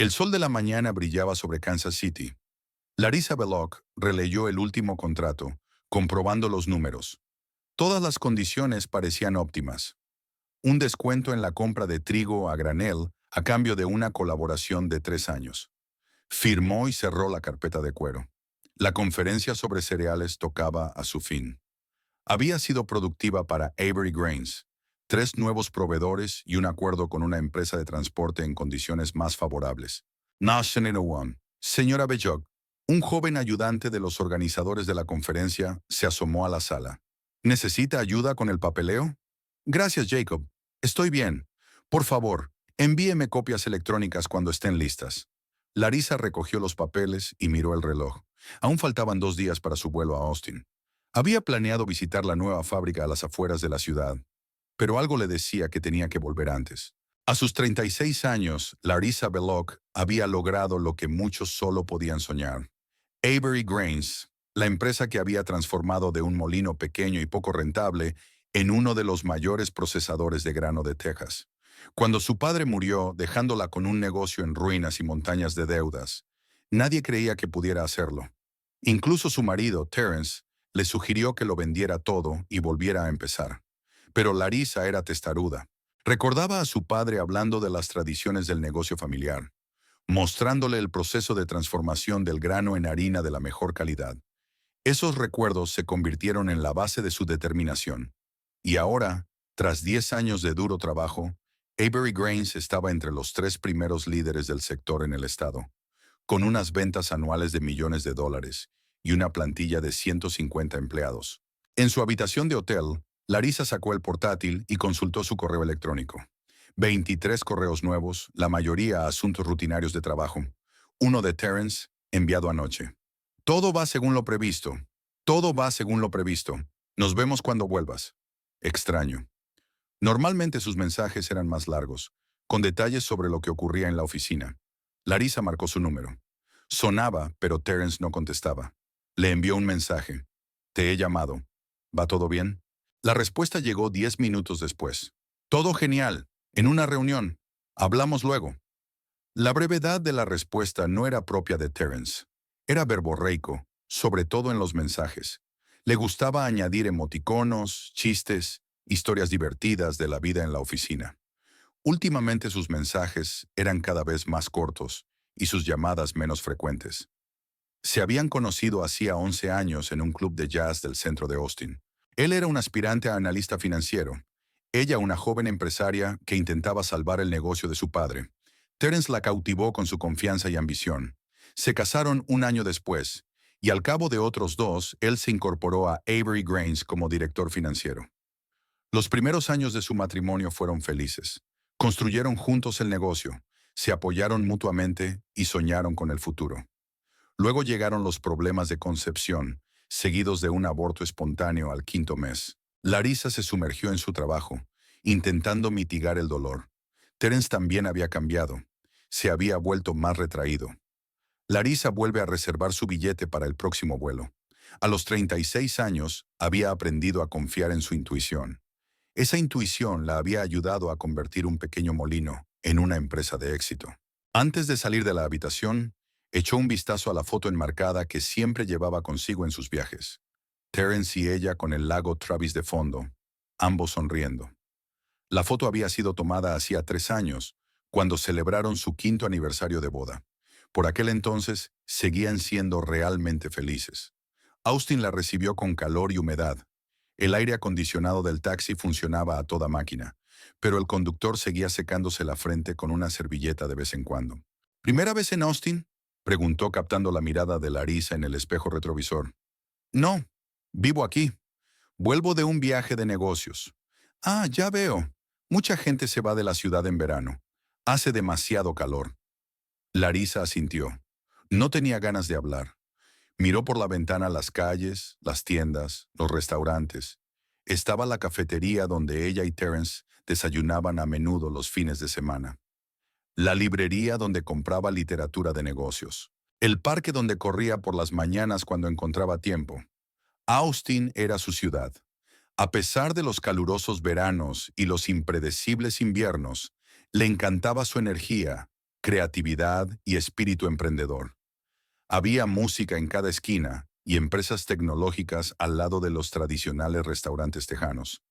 El sol de la mañana brillaba sobre Kansas City. Larissa Belloc releyó el último contrato, comprobando los números. Todas las condiciones parecían óptimas. Un descuento en la compra de trigo a granel a cambio de una colaboración de 3 años. Firmó y cerró la carpeta de cuero. La conferencia sobre cereales tocaba a su fin. Había sido productiva para Avery Grains, 3 nuevos proveedores y un acuerdo con una empresa de transporte en condiciones más favorables. National One. Señora Belloc, un joven ayudante de los organizadores de la conferencia se asomó a la sala. ¿Necesita ayuda con el papeleo? Gracias, Jacob. Estoy bien. Por favor, envíeme copias electrónicas cuando estén listas. Larissa recogió los papeles y miró el reloj. Aún faltaban 2 días para su vuelo a Austin. Había planeado visitar la nueva fábrica a las afueras de la ciudad, pero algo le decía que tenía que volver antes. A sus 36 años, Larissa Belloc había logrado lo que muchos solo podían soñar. Avery Grains, la empresa que había transformado de un molino pequeño y poco rentable en uno de los mayores procesadores de grano de Texas. Cuando su padre murió, dejándola con un negocio en ruinas y montañas de deudas, nadie creía que pudiera hacerlo. Incluso su marido, Terence, le sugirió que lo vendiera todo y volviera a empezar. Pero Larissa era testaruda. Recordaba a su padre hablando de las tradiciones del negocio familiar, mostrándole el proceso de transformación del grano en harina de la mejor calidad. Esos recuerdos se convirtieron en la base de su determinación. Y ahora, tras 10 años de duro trabajo, Avery Grains estaba entre los 3 primeros líderes del sector en el estado, con unas ventas anuales de millones de dólares y una plantilla de 150 empleados. En su habitación de hotel, Larissa sacó el portátil y consultó su correo electrónico. 23 correos nuevos, la mayoría asuntos rutinarios de trabajo. Uno de Terence, enviado anoche. Todo va según lo previsto. Todo va según lo previsto. Nos vemos cuando vuelvas. Extraño. Normalmente sus mensajes eran más largos, con detalles sobre lo que ocurría en la oficina. Larissa marcó su número. Sonaba, pero Terence no contestaba. Le envió un mensaje. Te he llamado. ¿Va todo bien? La respuesta llegó 10 minutos después. Todo genial. En una reunión. Hablamos luego. La brevedad de la respuesta no era propia de Terence. Era verborreico, sobre todo en los mensajes. Le gustaba añadir emoticonos, chistes, historias divertidas de la vida en la oficina. Últimamente sus mensajes eran cada vez más cortos y sus llamadas menos frecuentes. Se habían conocido hacía 11 años en un club de jazz del centro de Austin. Él era un aspirante a analista financiero. Ella una joven empresaria que intentaba salvar el negocio de su padre. Terence la cautivó con su confianza y ambición. Se casaron un año después, y al cabo de otros 2, él se incorporó a Avery Grains como director financiero. Los primeros años de su matrimonio fueron felices. Construyeron juntos el negocio, se apoyaron mutuamente y soñaron con el futuro. Luego llegaron los problemas de concepción, seguidos de un aborto espontáneo al 5.º mes. Larissa se sumergió en su trabajo, intentando mitigar el dolor. Terence también había cambiado. Se había vuelto más retraído. Larissa vuelve a reservar su billete para el próximo vuelo. A los 36 años, había aprendido a confiar en su intuición. Esa intuición la había ayudado a convertir un pequeño molino en una empresa de éxito. Antes de salir de la habitación, echó un vistazo a la foto enmarcada que siempre llevaba consigo en sus viajes. Terence y ella con el lago Travis de fondo, ambos sonriendo. La foto había sido tomada hacía 3 años, cuando celebraron su 5.º aniversario de boda. Por aquel entonces, seguían siendo realmente felices. Austin la recibió con calor y humedad. El aire acondicionado del taxi funcionaba a toda máquina, pero el conductor seguía secándose la frente con una servilleta de vez en cuando. ¿Primera vez en Austin?, preguntó captando la mirada de Larissa en el espejo retrovisor. No, vivo aquí. Vuelvo de un viaje de negocios. Ah, ya veo. Mucha gente se va de la ciudad en verano. Hace demasiado calor. Larissa asintió. No tenía ganas de hablar. Miró por la ventana las calles, las tiendas, los restaurantes. Estaba la cafetería donde ella y Terence desayunaban a menudo los fines de semana. La librería donde compraba literatura de negocios. El parque donde corría por las mañanas cuando encontraba tiempo. Austin era su ciudad. A pesar de los calurosos veranos y los impredecibles inviernos, le encantaba su energía, creatividad y espíritu emprendedor. Había música en cada esquina y empresas tecnológicas al lado de los tradicionales restaurantes tejanos.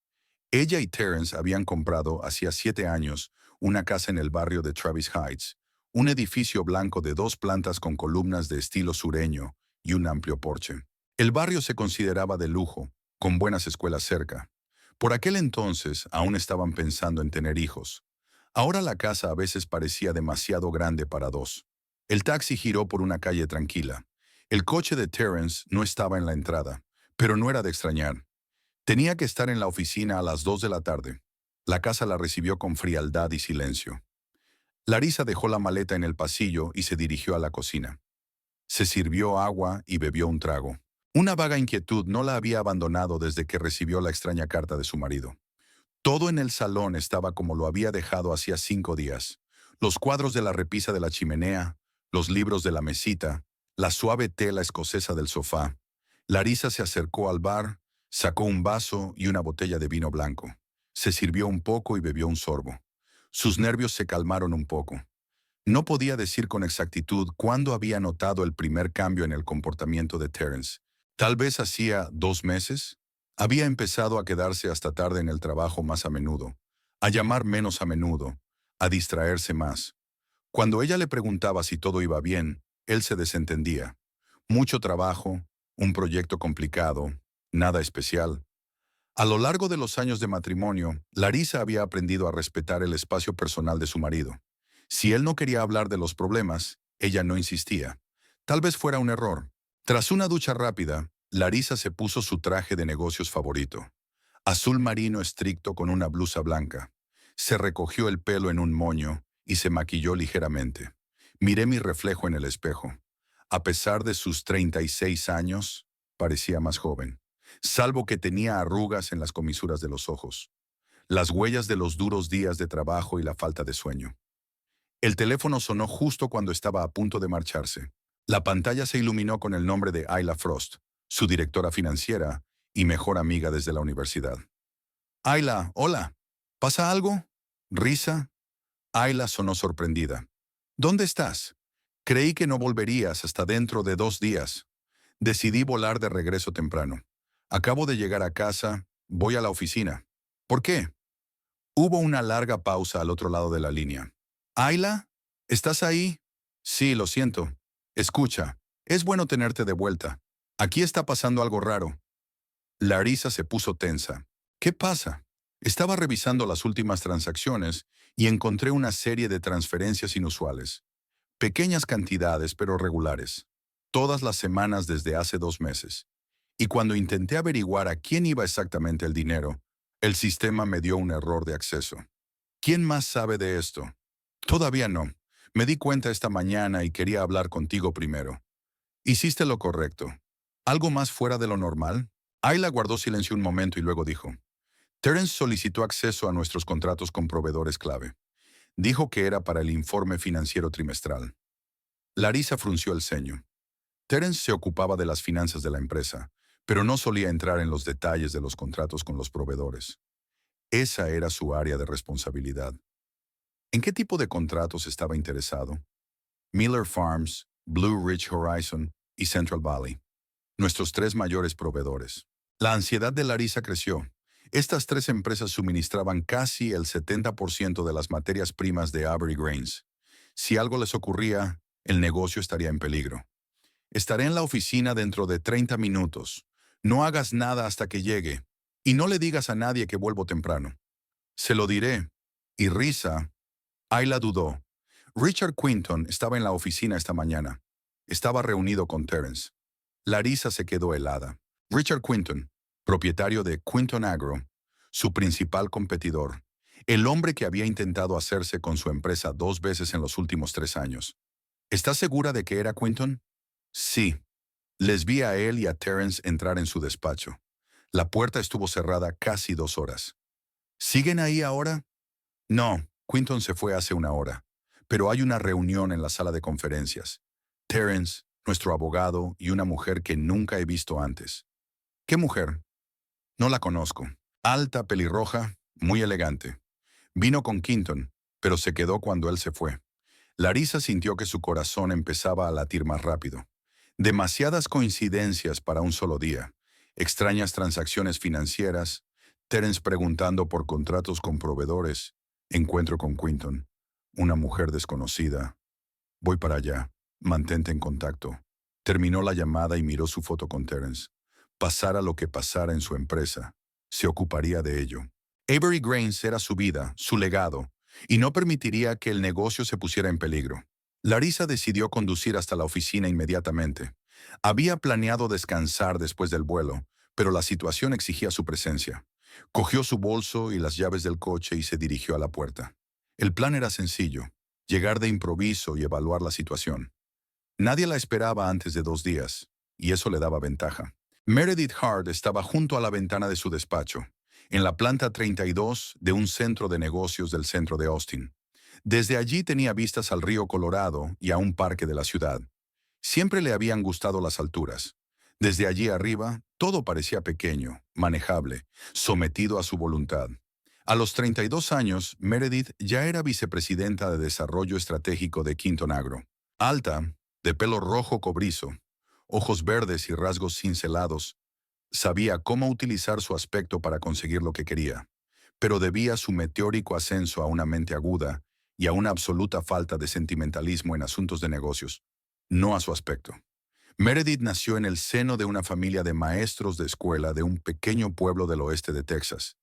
Ella y Terrence habían comprado hacía 7 años una casa en el barrio de Travis Heights, un edificio blanco de 2 plantas con columnas de estilo sureño y un amplio porche. El barrio se consideraba de lujo, con buenas escuelas cerca. Por aquel entonces aún estaban pensando en tener hijos. Ahora la casa a veces parecía demasiado grande para dos. El taxi giró por una calle tranquila. El coche de Terrence no estaba en la entrada, pero no era de extrañar. Tenía que estar en la oficina a las 2 de la tarde. La casa la recibió con frialdad y silencio. Larissa dejó la maleta en el pasillo y se dirigió a la cocina. Se sirvió agua y bebió un trago. Una vaga inquietud no la había abandonado desde que recibió la extraña carta de su marido. Todo en el salón estaba como lo había dejado hacía 5 días. Los cuadros de la repisa de la chimenea, los libros de la mesita, la suave tela escocesa del sofá. Larissa se acercó al bar, sacó un vaso y una botella de vino blanco. Se sirvió un poco y bebió un sorbo. Sus nervios se calmaron un poco. No podía decir con exactitud cuándo había notado el primer cambio en el comportamiento de Terrence. Tal vez hacía 2 meses. Había empezado a quedarse hasta tarde en el trabajo más a menudo, a llamar menos a menudo, a distraerse más. Cuando ella le preguntaba si todo iba bien, él se desentendía. Mucho trabajo, un proyecto complicado, nada especial. A lo largo de los años de matrimonio, Larissa había aprendido a respetar el espacio personal de su marido. Si él no quería hablar de los problemas, ella no insistía. Tal vez fuera un error. Tras una ducha rápida, Larissa se puso su traje de negocios favorito. Azul marino estricto con una blusa blanca. Se recogió el pelo en un moño y se maquilló ligeramente. Miré mi reflejo en el espejo. A pesar de sus 36 años, parecía más joven, salvo que tenía arrugas en las comisuras de los ojos, las huellas de los duros días de trabajo y la falta de sueño. El teléfono sonó justo cuando estaba a punto de marcharse. La pantalla se iluminó con el nombre de Ayla Frost, su directora financiera y mejor amiga desde la universidad. Ayla, hola. ¿Pasa algo? ¿Risa? Ayla sonó sorprendida. ¿Dónde estás? Creí que no volverías hasta dentro de 2 días. Decidí volar de regreso temprano. Acabo de llegar a casa, voy a la oficina. ¿Por qué? Hubo una larga pausa al otro lado de la línea. Ayla, ¿estás ahí? Sí, lo siento. Escucha, es bueno tenerte de vuelta. Aquí está pasando algo raro. Larissa se puso tensa. ¿Qué pasa? Estaba revisando las últimas transacciones y encontré una serie de transferencias inusuales. Pequeñas cantidades, pero regulares. Todas las semanas desde hace 2 meses. Y cuando intenté averiguar a quién iba exactamente el dinero, el sistema me dio un error de acceso. ¿Quién más sabe de esto? Todavía no. Me di cuenta esta mañana y quería hablar contigo primero. Hiciste lo correcto. ¿Algo más fuera de lo normal? Ayla guardó silencio un momento y luego dijo, Terence solicitó acceso a nuestros contratos con proveedores clave. Dijo que era para el informe financiero trimestral. Larissa frunció el ceño. Terence se ocupaba de las finanzas de la empresa, pero no solía entrar en los detalles de los contratos con los proveedores. Esa era su área de responsabilidad. ¿En qué tipo de contratos estaba interesado? Miller Farms, Blue Ridge Horizon y Central Valley, nuestros 3 mayores proveedores. La ansiedad de Larissa creció. Estas 3 empresas suministraban casi el 70% de las materias primas de Avery Grains. Si algo les ocurría, el negocio estaría en peligro. Estaré en la oficina dentro de 30 minutos. No hagas nada hasta que llegue. Y no le digas a nadie que vuelvo temprano. Se lo diré. Y risa. Ayla dudó. Richard Quinton estaba en la oficina esta mañana. Estaba reunido con Terence. Larissa se quedó helada. Richard Quinton, propietario de Quinton Agro, su principal competidor, el hombre que había intentado hacerse con su empresa 2 veces en los últimos 3 años. ¿Estás segura de que era Quinton? Sí. Les vi a él y a Terence entrar en su despacho. La puerta estuvo cerrada casi 2 horas. ¿Siguen ahí ahora? No, Quinton se fue hace una hora. Pero hay una reunión en la sala de conferencias. Terence, nuestro abogado y una mujer que nunca he visto antes. ¿Qué mujer? No la conozco. Alta, pelirroja, muy elegante. Vino con Quinton, pero se quedó cuando él se fue. Larissa sintió que su corazón empezaba a latir más rápido. Demasiadas coincidencias para un solo día. Extrañas transacciones financieras, Terence preguntando por contratos con proveedores, encuentro con Quinton, una mujer desconocida. Voy para allá, mantente en contacto. Terminó la llamada y miró su foto con Terence. Pasara lo que pasara en su empresa, se ocuparía de ello. Avery Grains era su vida, su legado, y no permitiría que el negocio se pusiera en peligro. Larissa decidió conducir hasta la oficina inmediatamente. Había planeado descansar después del vuelo, pero la situación exigía su presencia. Cogió su bolso y las llaves del coche y se dirigió a la puerta. El plan era sencillo, llegar de improviso y evaluar la situación. Nadie la esperaba antes de 2 días, y eso le daba ventaja. Meredith Hart estaba junto a la ventana de su despacho, en la planta 32 de un centro de negocios del centro de Austin. Desde allí tenía vistas al río Colorado y a un parque de la ciudad. Siempre le habían gustado las alturas. Desde allí arriba, todo parecía pequeño, manejable, sometido a su voluntad. A los 32 años, Meredith ya era vicepresidenta de Desarrollo Estratégico de Quinton Agro. Alta, de pelo rojo cobrizo, ojos verdes y rasgos cincelados, sabía cómo utilizar su aspecto para conseguir lo que quería, pero debía su meteórico ascenso a una mente aguda y a una absoluta falta de sentimentalismo en asuntos de negocios, no a su aspecto. Meredith nació en el seno de una familia de maestros de escuela de un pequeño pueblo del oeste de Texas.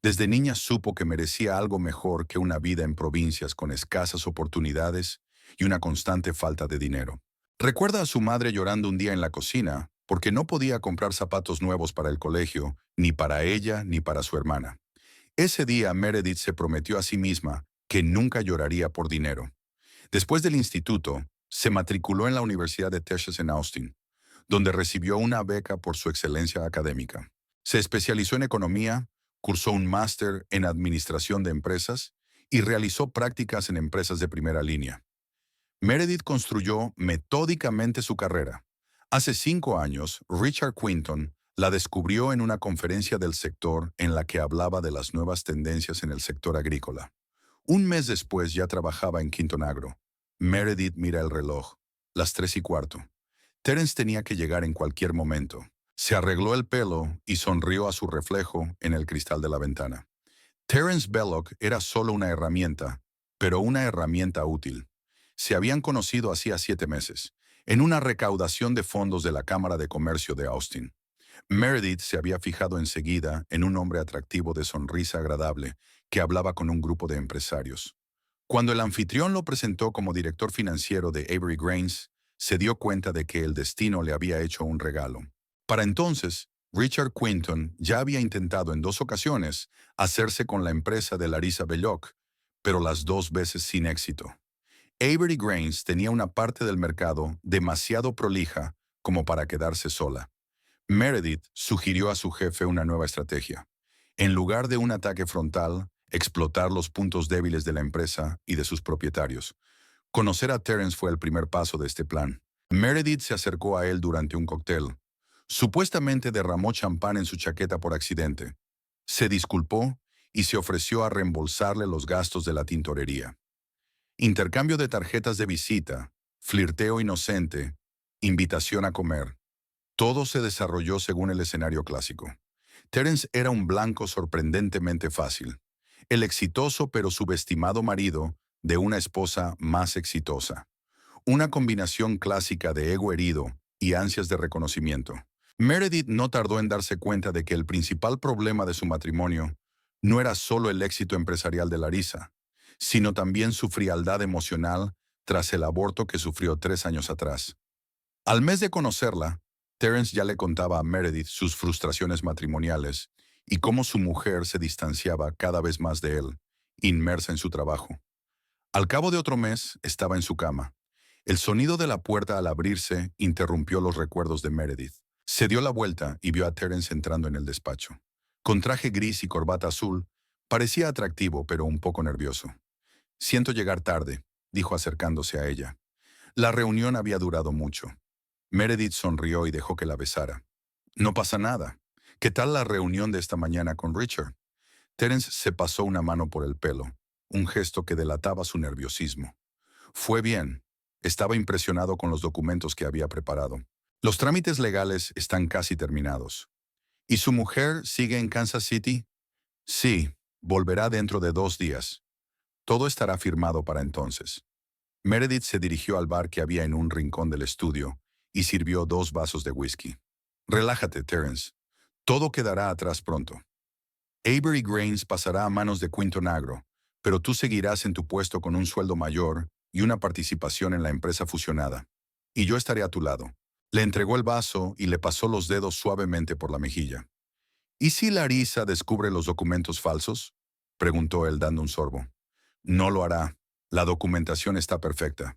Desde niña supo que merecía algo mejor que una vida en provincias con escasas oportunidades y una constante falta de dinero. Recuerda a su madre llorando un día en la cocina porque no podía comprar zapatos nuevos para el colegio, ni para ella ni para su hermana. Ese día Meredith se prometió a sí misma que nunca lloraría por dinero. Después del instituto, se matriculó en la Universidad de Texas en Austin, donde recibió una beca por su excelencia académica. Se especializó en economía, cursó un máster en administración de empresas y realizó prácticas en empresas de primera línea. Meredith construyó metódicamente su carrera. Hace 5 años, Richard Quinton la descubrió en una conferencia del sector en la que hablaba de las nuevas tendencias en el sector agrícola. Un mes después ya trabajaba en Quinton Agro. Meredith mira el reloj. Las 3:15. Terence tenía que llegar en cualquier momento. Se arregló el pelo y sonrió a su reflejo en el cristal de la ventana. Terence Belloc era solo una herramienta, pero una herramienta útil. Se habían conocido hacía 7 meses, en una recaudación de fondos de la Cámara de Comercio de Austin. Meredith se había fijado enseguida en un hombre atractivo de sonrisa agradable que hablaba con un grupo de empresarios. Cuando el anfitrión lo presentó como director financiero de Avery Grains, se dio cuenta de que el destino le había hecho un regalo. Para entonces, Richard Quinton ya había intentado en 2 ocasiones hacerse con la empresa de Larissa Belloc, pero las 2 veces sin éxito. Avery Grains tenía una parte del mercado demasiado prolija como para quedarse sola. Meredith sugirió a su jefe una nueva estrategia. En lugar de un ataque frontal, explotar los puntos débiles de la empresa y de sus propietarios. Conocer a Terence fue el primer paso de este plan. Meredith se acercó a él durante un cóctel. Supuestamente derramó champán en su chaqueta por accidente. Se disculpó y se ofreció a reembolsarle los gastos de la tintorería. Intercambio de tarjetas de visita, flirteo inocente, invitación a comer. Todo se desarrolló según el escenario clásico. Terence era un blanco sorprendentemente fácil, el exitoso pero subestimado marido de una esposa más exitosa. Una combinación clásica de ego herido y ansias de reconocimiento. Meredith no tardó en darse cuenta de que el principal problema de su matrimonio no era solo el éxito empresarial de Larissa, sino también su frialdad emocional tras el aborto que sufrió 3 años atrás. Al mes de conocerla, Terence ya le contaba a Meredith sus frustraciones matrimoniales y cómo su mujer se distanciaba cada vez más de él, inmersa en su trabajo. Al cabo de otro mes, estaba en su cama. El sonido de la puerta al abrirse interrumpió los recuerdos de Meredith. Se dio la vuelta y vio a Terence entrando en el despacho. Con traje gris y corbata azul, parecía atractivo pero un poco nervioso. «Siento llegar tarde», dijo acercándose a ella. La reunión había durado mucho. Meredith sonrió y dejó que la besara. «No pasa nada. ¿Qué tal la reunión de esta mañana con Richard?» Terence se pasó una mano por el pelo, un gesto que delataba su nerviosismo. Fue bien. Estaba impresionado con los documentos que había preparado. Los trámites legales están casi terminados. ¿Y su mujer sigue en Kansas City? Sí, volverá dentro de 2 días. Todo estará firmado para entonces. Meredith se dirigió al bar que había en un rincón del estudio y sirvió 2 vasos de whisky. Relájate, Terence. Todo quedará atrás pronto. Avery Grains pasará a manos de Quinton Agro, pero tú seguirás en tu puesto con un sueldo mayor y una participación en la empresa fusionada. Y yo estaré a tu lado. Le entregó el vaso y le pasó los dedos suavemente por la mejilla. ¿Y si Larissa descubre los documentos falsos? Preguntó él dando un sorbo. No lo hará. La documentación está perfecta.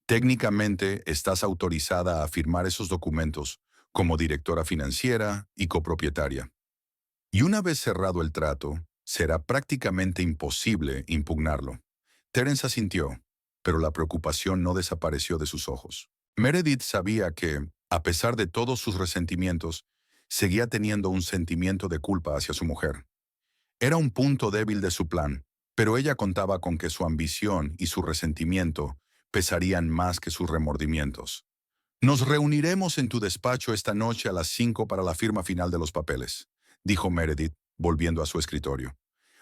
Técnicamente estás autorizada a firmar esos documentos como directora financiera y copropietaria. Y una vez cerrado el trato, será prácticamente imposible impugnarlo. Terence asintió, pero la preocupación no desapareció de sus ojos. Meredith sabía que, a pesar de todos sus resentimientos, seguía teniendo un sentimiento de culpa hacia su mujer. Era un punto débil de su plan, pero ella contaba con que su ambición y su resentimiento pesarían más que sus remordimientos. Nos reuniremos en tu despacho esta noche a las 5 para la firma final de los papeles, dijo Meredith, volviendo a su escritorio.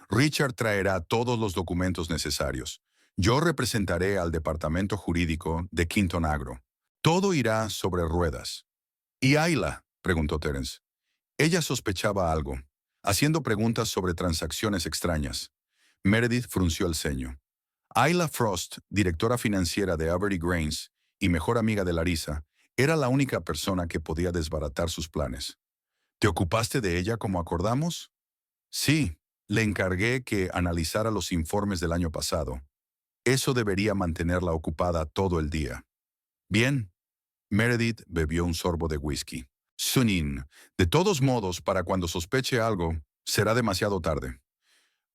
Richard traerá todos los documentos necesarios. Yo representaré al departamento jurídico de Quinton Agro. Todo irá sobre ruedas. ¿Y Ayla? Preguntó Terence. Ella sospechaba algo, haciendo preguntas sobre transacciones extrañas. Meredith frunció el ceño. Ayla Frost, directora financiera de Avery Grains y mejor amiga de Larissa, era la única persona que podía desbaratar sus planes. ¿Te ocupaste de ella como acordamos? Sí, le encargué que analizara los informes del año pasado. Eso debería mantenerla ocupada todo el día. Bien. Meredith bebió un sorbo de whisky. Sunin, de todos modos, para cuando sospeche algo, será demasiado tarde.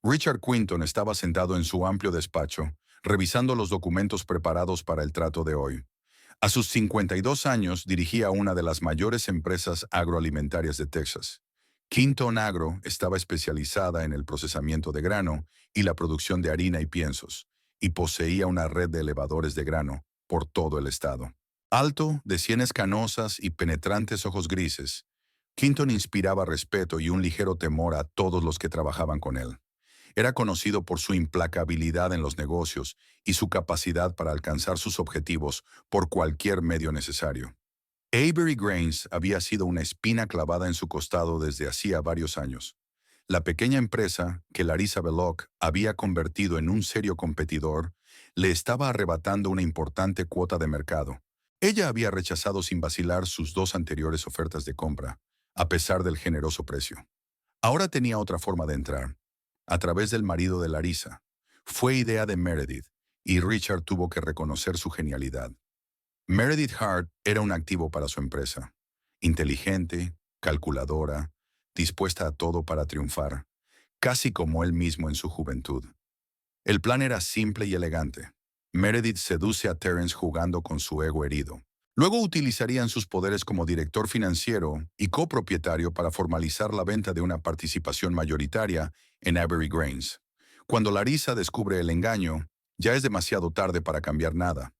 Richard Quinton estaba sentado en su amplio despacho, revisando los documentos preparados para el trato de hoy. A sus 52 años dirigía una de las mayores empresas agroalimentarias de Texas. Quinton Agro estaba especializada en el procesamiento de grano y la producción de harina y piensos, y poseía una red de elevadores de grano por todo el estado. Alto, de sienes canosas y penetrantes ojos grises, Quinton inspiraba respeto y un ligero temor a todos los que trabajaban con él. Era conocido por su implacabilidad en los negocios y su capacidad para alcanzar sus objetivos por cualquier medio necesario. Avery Grains había sido una espina clavada en su costado desde hacía varios años. La pequeña empresa, que Larissa Belloc había convertido en un serio competidor, le estaba arrebatando una importante cuota de mercado. Ella había rechazado sin vacilar sus 2 anteriores ofertas de compra, a pesar del generoso precio. Ahora tenía otra forma de entrar, a través del marido de Larissa. Fue idea de Meredith, y Richard tuvo que reconocer su genialidad. Meredith Hart era un activo para su empresa. Inteligente, calculadora, dispuesta a todo para triunfar, casi como él mismo en su juventud. El plan era simple y elegante. Meredith seduce a Terence jugando con su ego herido. Luego utilizarían sus poderes como director financiero y copropietario para formalizar la venta de una participación mayoritaria en Avery Grains. Cuando Larissa descubre el engaño, ya es demasiado tarde para cambiar nada.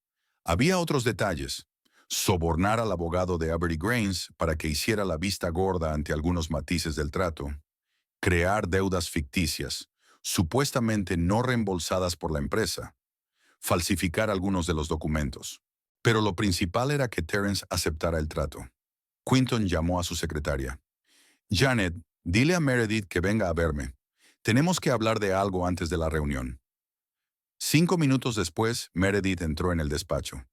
Había otros detalles. Sobornar al abogado de Avery Grains para que hiciera la vista gorda ante algunos matices del trato. Crear deudas ficticias, supuestamente no reembolsadas por la empresa. Falsificar algunos de los documentos. Pero lo principal era que Terence aceptara el trato. Quinton llamó a su secretaria. Janet, dile a Meredith que venga a verme. Tenemos que hablar de algo antes de la reunión. 5 minutos después, Meredith entró en el despacho.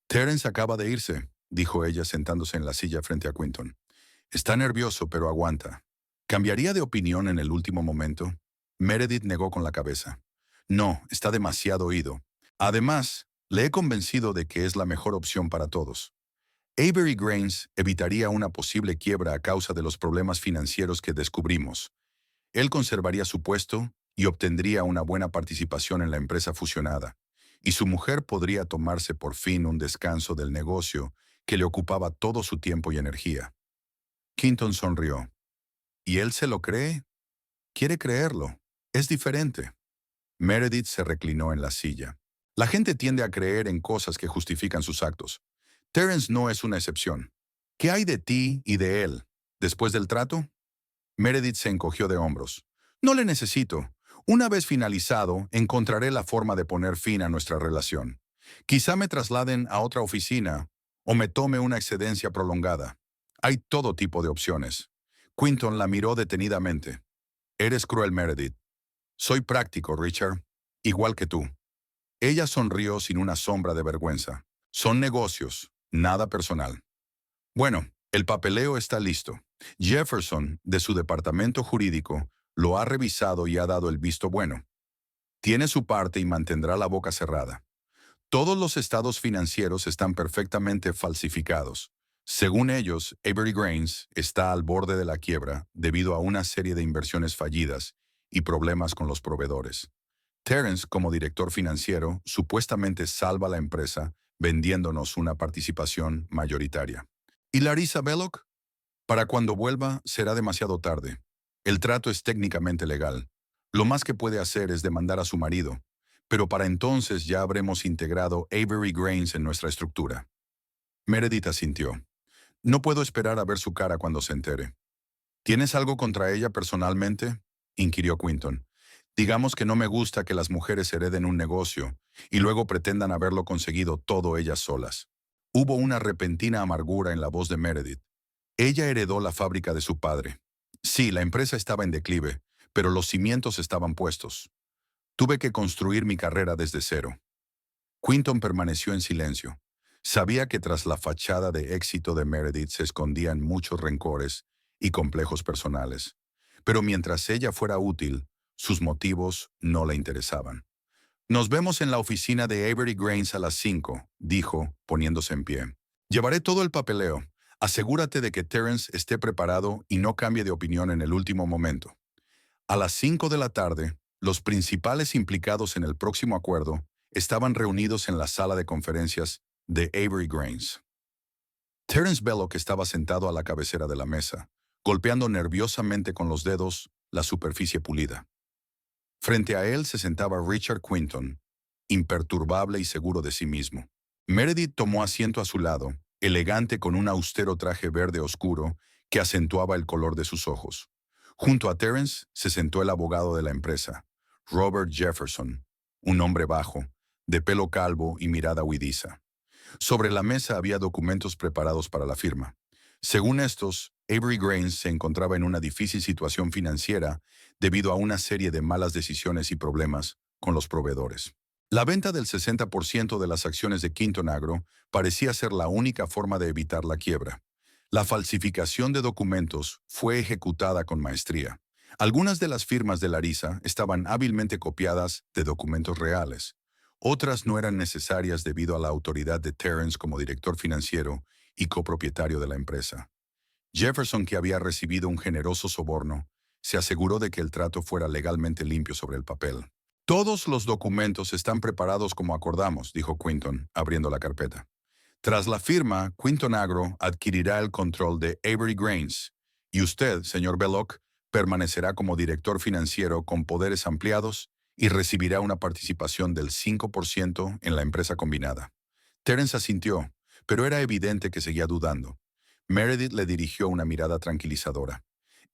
Terence acaba de irse, dijo ella sentándose en la silla frente a Quinton. Está nervioso, pero aguanta. ¿Cambiaría de opinión en el último momento? Meredith negó con la cabeza. No, está demasiado oído. Además, le he convencido de que es la mejor opción para todos. Avery Grains evitaría una posible quiebra a causa de los problemas financieros que descubrimos. Él conservaría su puesto y obtendría una buena participación en la empresa fusionada, y su mujer podría tomarse por fin un descanso del negocio que le ocupaba todo su tiempo y energía. Quinton sonrió. ¿Y él se lo cree? Quiere creerlo. Es diferente. Meredith se reclinó en la silla. La gente tiende a creer en cosas que justifican sus actos. Terence no es una excepción. ¿Qué hay de ti y de él? ¿Después del trato? Meredith se encogió de hombros. No le necesito. Una vez finalizado, encontraré la forma de poner fin a nuestra relación. Quizá me trasladen a otra oficina o me tome una excedencia prolongada. Hay todo tipo de opciones. Quinton la miró detenidamente. Eres cruel, Meredith. Soy práctico, Richard. Igual que tú. Ella sonrió sin una sombra de vergüenza. Son negocios, nada personal. Bueno, el papeleo está listo. Jefferson, de su departamento jurídico, lo ha revisado y ha dado el visto bueno. Tiene su parte y mantendrá la boca cerrada. Todos los estados financieros están perfectamente falsificados. Según ellos, Avery Grains está al borde de la quiebra debido a una serie de inversiones fallidas y problemas con los proveedores. Terence, como director financiero, supuestamente salva la empresa vendiéndonos una participación mayoritaria. ¿Y Larissa Belloc? Para cuando vuelva, será demasiado tarde. El trato es técnicamente legal. Lo más que puede hacer es demandar a su marido, pero para entonces ya habremos integrado Avery Grains en nuestra estructura. Meredith asintió. No puedo esperar a ver su cara cuando se entere. ¿Tienes algo contra ella personalmente? Inquirió Quinton. Digamos que no me gusta que las mujeres hereden un negocio y luego pretendan haberlo conseguido todo ellas solas. Hubo una repentina amargura en la voz de Meredith. Ella heredó la fábrica de su padre. Sí, la empresa estaba en declive, pero los cimientos estaban puestos. Tuve que construir mi carrera desde cero. Quinton permaneció en silencio. Sabía que tras la fachada de éxito de Meredith se escondían muchos rencores y complejos personales. Pero mientras ella fuera útil, sus motivos no le interesaban. Nos vemos en la oficina de Avery Grains a las 5, dijo, poniéndose en pie. Llevaré todo el papeleo. Asegúrate de que Terence esté preparado y no cambie de opinión en el último momento. A las 5 de la tarde, los principales implicados en el próximo acuerdo estaban reunidos en la sala de conferencias de Avery Grains. Terence Belloc estaba sentado a la cabecera de la mesa, golpeando nerviosamente con los dedos la superficie pulida. Frente a él se sentaba Richard Quinton, imperturbable y seguro de sí mismo. Meredith tomó asiento a su lado, elegante con un austero traje verde oscuro que acentuaba el color de sus ojos. Junto a Terence se sentó el abogado de la empresa, Robert Jefferson, un hombre bajo, de pelo calvo y mirada huidiza. Sobre la mesa había documentos preparados para la firma. Según estos, Avery Grains se encontraba en una difícil situación financiera debido a una serie de malas decisiones y problemas con los proveedores. La venta del 60% de las acciones de Quinton Agro parecía ser la única forma de evitar la quiebra. La falsificación de documentos fue ejecutada con maestría. Algunas de las firmas de Larissa estaban hábilmente copiadas de documentos reales. Otras no eran necesarias debido a la autoridad de Terence como director financiero y copropietario de la empresa. Jefferson, que había recibido un generoso soborno, se aseguró de que el trato fuera legalmente limpio sobre el papel. Todos los documentos están preparados como acordamos, dijo Quinton, abriendo la carpeta. Tras la firma, Quinton Agro adquirirá el control de Avery Grains y usted, señor Belloc, permanecerá como director financiero con poderes ampliados y recibirá una participación del 5% en la empresa combinada. Terence asintió, pero era evidente que seguía dudando. Meredith le dirigió una mirada tranquilizadora.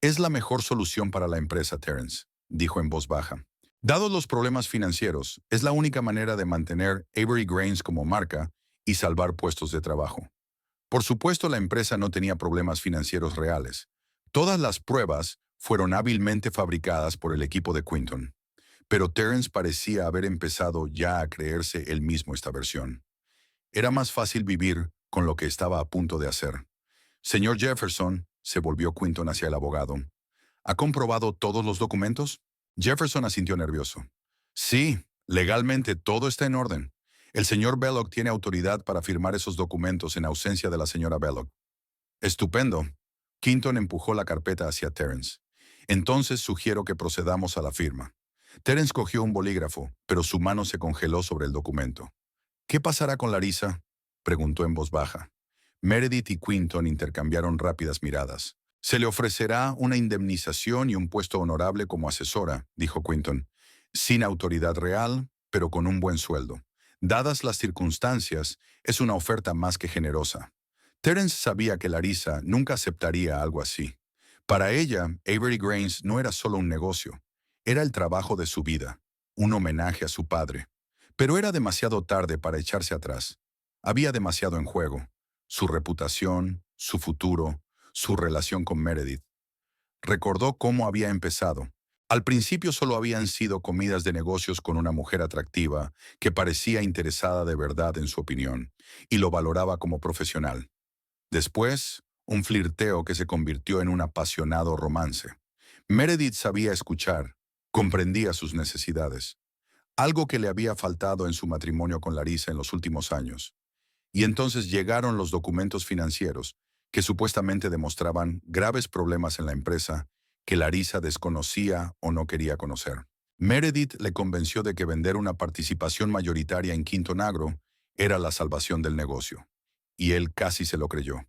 Es la mejor solución para la empresa, Terence, dijo en voz baja. Dados los problemas financieros, es la única manera de mantener Avery Grains como marca y salvar puestos de trabajo. Por supuesto, la empresa no tenía problemas financieros reales. Todas las pruebas fueron hábilmente fabricadas por el equipo de Quinton. Pero Terence parecía haber empezado ya a creerse él mismo esta versión. Era más fácil vivir con lo que estaba a punto de hacer. Señor Jefferson, se volvió Quinton hacia el abogado. ¿Ha comprobado todos los documentos? Jefferson asintió nervioso. Sí, legalmente todo está en orden. El señor Belloc tiene autoridad para firmar esos documentos en ausencia de la señora Belloc. Estupendo. Quinton empujó la carpeta hacia Terence. Entonces sugiero que procedamos a la firma. Terence cogió un bolígrafo, pero su mano se congeló sobre el documento. ¿Qué pasará con Larissa?, preguntó en voz baja. Meredith y Quinton intercambiaron rápidas miradas. Se le ofrecerá una indemnización y un puesto honorable como asesora, dijo Quinton. Sin autoridad real, pero con un buen sueldo. Dadas las circunstancias, es una oferta más que generosa. Terence sabía que Larissa nunca aceptaría algo así. Para ella, Avery Grains no era solo un negocio, era el trabajo de su vida, un homenaje a su padre. Pero era demasiado tarde para echarse atrás. Había demasiado en juego: su reputación, su futuro, su relación con Meredith. Recordó cómo había empezado. Al principio solo habían sido comidas de negocios con una mujer atractiva que parecía interesada de verdad en su opinión y lo valoraba como profesional. Después, un flirteo que se convirtió en un apasionado romance. Meredith sabía escuchar, comprendía sus necesidades, algo que le había faltado en su matrimonio con Larissa en los últimos años. Y entonces llegaron los documentos financieros, que supuestamente demostraban graves problemas en la empresa que Larissa desconocía o no quería conocer. Meredith le convenció de que vender una participación mayoritaria en Quinton Agro era la salvación del negocio. Y él casi se lo creyó.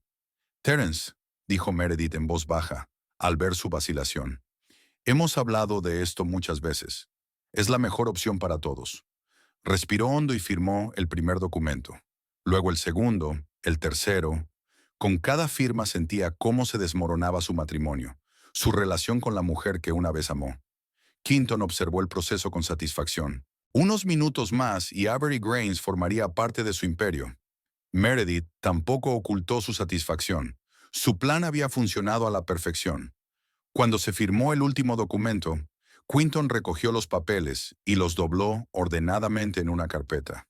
«Terence», dijo Meredith en voz baja, al ver su vacilación, «hemos hablado de esto muchas veces. Es la mejor opción para todos». Respiró hondo y firmó el primer documento. Luego el segundo, el tercero. Con cada firma sentía cómo se desmoronaba su matrimonio, su relación con la mujer que una vez amó. Quinton observó el proceso con satisfacción. Unos minutos más y Avery Grains formaría parte de su imperio. Meredith tampoco ocultó su satisfacción. Su plan había funcionado a la perfección. Cuando se firmó el último documento, Quinton recogió los papeles y los dobló ordenadamente en una carpeta.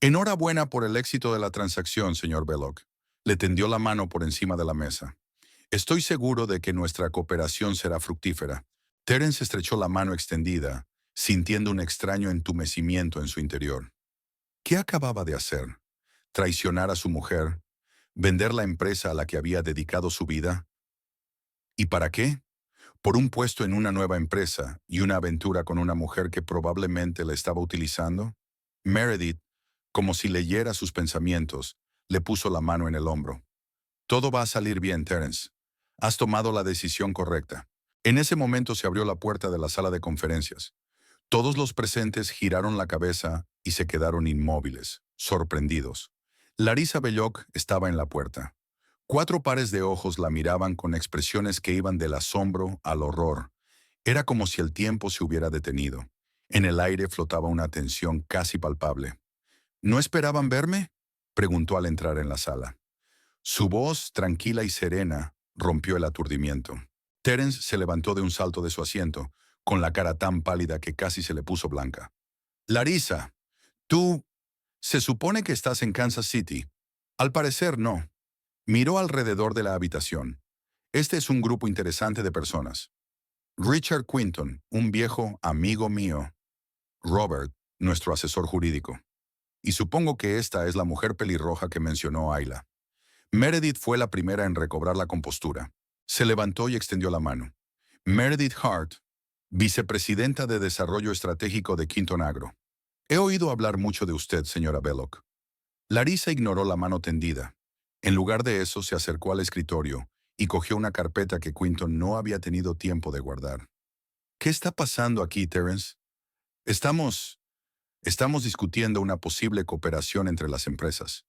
«Enhorabuena por el éxito de la transacción, señor Belloc». Le tendió la mano por encima de la mesa. «Estoy seguro de que nuestra cooperación será fructífera». Terence estrechó la mano extendida, sintiendo un extraño entumecimiento en su interior. ¿Qué acababa de hacer? ¿Traicionar a su mujer? ¿Vender la empresa a la que había dedicado su vida? ¿Y para qué? ¿Por un puesto en una nueva empresa y una aventura con una mujer que probablemente la estaba utilizando? Meredith, como si leyera sus pensamientos, le puso la mano en el hombro. «Todo va a salir bien, Terence. Has tomado la decisión correcta». En ese momento se abrió la puerta de la sala de conferencias. Todos los presentes giraron la cabeza y se quedaron inmóviles, sorprendidos. Larissa Belloc estaba en la puerta. 4 pares de ojos la miraban con expresiones que iban del asombro al horror. Era como si el tiempo se hubiera detenido. En el aire flotaba una tensión casi palpable. «¿No esperaban verme?», preguntó al entrar en la sala. Su voz, tranquila y serena, rompió el aturdimiento. Terence se levantó de un salto de su asiento, con la cara tan pálida que casi se le puso blanca. «Larissa, tú... se supone que estás en Kansas City». «Al parecer no». Miró alrededor de la habitación. «Este es un grupo interesante de personas. Richard Quinton, un viejo amigo mío. Robert, nuestro asesor jurídico. Y supongo que esta es la mujer pelirroja que mencionó Ayla». Meredith fue la primera en recobrar la compostura. Se levantó y extendió la mano. «Meredith Hart, vicepresidenta de Desarrollo Estratégico de Quinton Agro. He oído hablar mucho de usted, señora Belloc». Larissa ignoró la mano tendida. En lugar de eso, se acercó al escritorio y cogió una carpeta que Quinton no había tenido tiempo de guardar. «¿Qué está pasando aquí, Terence?» Estamos discutiendo una posible cooperación entre las empresas»,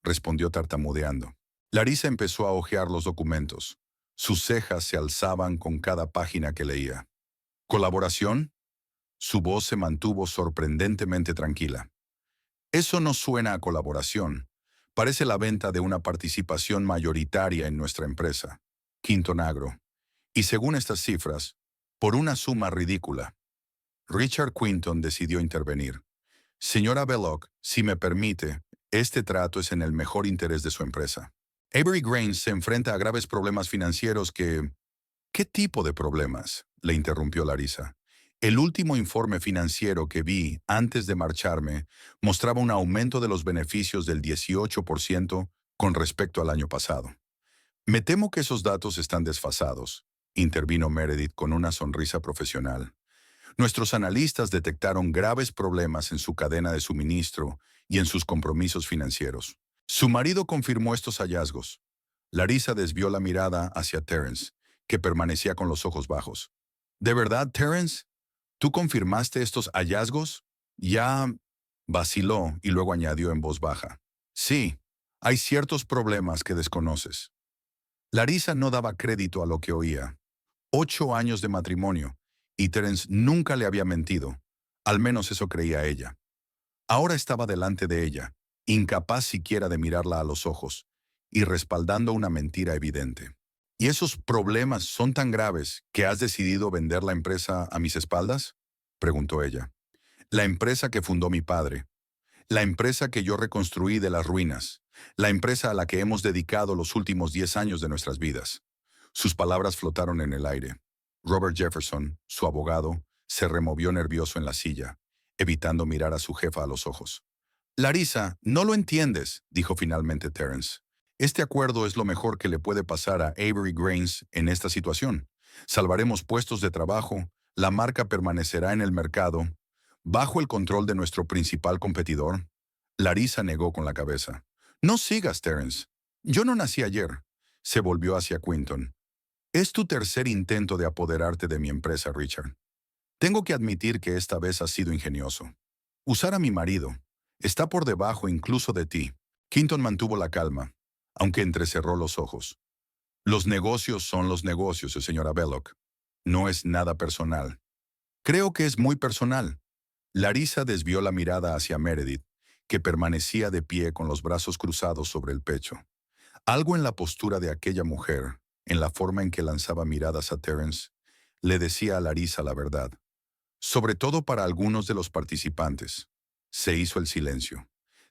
respondió tartamudeando. Larissa empezó a hojear los documentos. Sus cejas se alzaban con cada página que leía. «¿Colaboración?». Su voz se mantuvo sorprendentemente tranquila. «Eso no suena a colaboración. Parece la venta de una participación mayoritaria en nuestra empresa, Quinton Agro. Y según estas cifras, por una suma ridícula». Richard Quinton decidió intervenir. «Señora Belloc, si me permite, este trato es en el mejor interés de su empresa. Avery Grains se enfrenta a graves problemas financieros que...». «¿Qué tipo de problemas?», le interrumpió Larissa. «El último informe financiero que vi antes de marcharme mostraba un aumento de los beneficios del 18% con respecto al año pasado». «Me temo que esos datos están desfasados», intervino Meredith con una sonrisa profesional. «Nuestros analistas detectaron graves problemas en su cadena de suministro y en sus compromisos financieros. Su marido confirmó estos hallazgos». Larissa desvió la mirada hacia Terence, que permanecía con los ojos bajos. «¿De verdad, Terence? ¿Tú confirmaste estos hallazgos? Ya Vaciló y luego añadió en voz baja. Sí, hay ciertos problemas que desconoces. Larisa no daba crédito a lo que oía. 8 años de matrimonio, y Terence nunca le había mentido. Al menos eso creía ella. Ahora estaba delante de ella, incapaz siquiera de mirarla a los ojos, y respaldando una mentira evidente. ¿Y esos problemas son tan graves que has decidido vender la empresa a mis espaldas? Preguntó ella. La empresa que fundó mi padre, la empresa que yo reconstruí de las ruinas, la empresa a la que hemos dedicado los últimos 10 años de nuestras vidas. Sus palabras flotaron en el aire. Robert Jefferson, su abogado, se removió nervioso en la silla, evitando mirar a su jefa a los ojos. Larisa, no lo entiendes, dijo finalmente Terence. Este acuerdo es lo mejor que le puede pasar a Avery Grains en esta situación. Salvaremos puestos de trabajo, la marca permanecerá en el mercado, bajo el control de nuestro principal competidor. Larisa negó con la cabeza. No sigas, Terence. Yo no nací ayer. Se volvió hacia Quinton. Es tu tercer intento de apoderarte de mi empresa, Richard. Tengo que admitir que esta vez has sido ingenioso. Usar a mi marido. Está por debajo incluso de ti. Quinton mantuvo la calma, aunque entrecerró los ojos. Los negocios son los negocios, señora Belloc. No es nada personal. Creo que es muy personal. Larisa desvió la mirada hacia Meredith, que permanecía de pie con los brazos cruzados sobre el pecho. Algo en la postura de aquella mujer, en la forma en que lanzaba miradas a Terence, le decía a Larisa la verdad. Sobre todo para algunos de los participantes. Se hizo el silencio.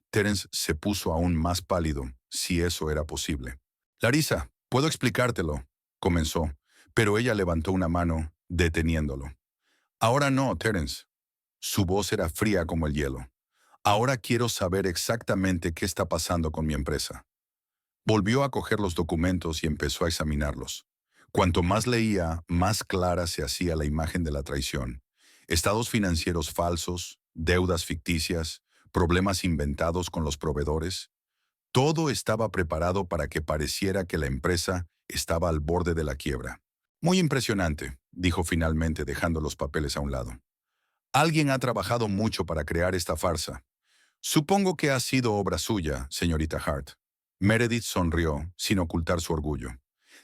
Terence se puso aún más pálido, si eso era posible. Larisa, puedo explicártelo, comenzó, pero ella levantó una mano, deteniéndolo. Ahora no, Terence. Su voz era fría como el hielo. Ahora quiero saber exactamente qué está pasando con mi empresa. Volvió a coger los documentos y empezó a examinarlos. Cuanto más leía, más clara se hacía la imagen de la traición. Estados financieros falsos, deudas ficticias, problemas inventados con los proveedores. Todo estaba preparado para que pareciera que la empresa estaba al borde de la quiebra. Muy impresionante, dijo finalmente dejando los papeles a un lado. Alguien ha trabajado mucho para crear esta farsa. Supongo que ha sido obra suya, señorita Hart. Meredith sonrió, sin ocultar su orgullo.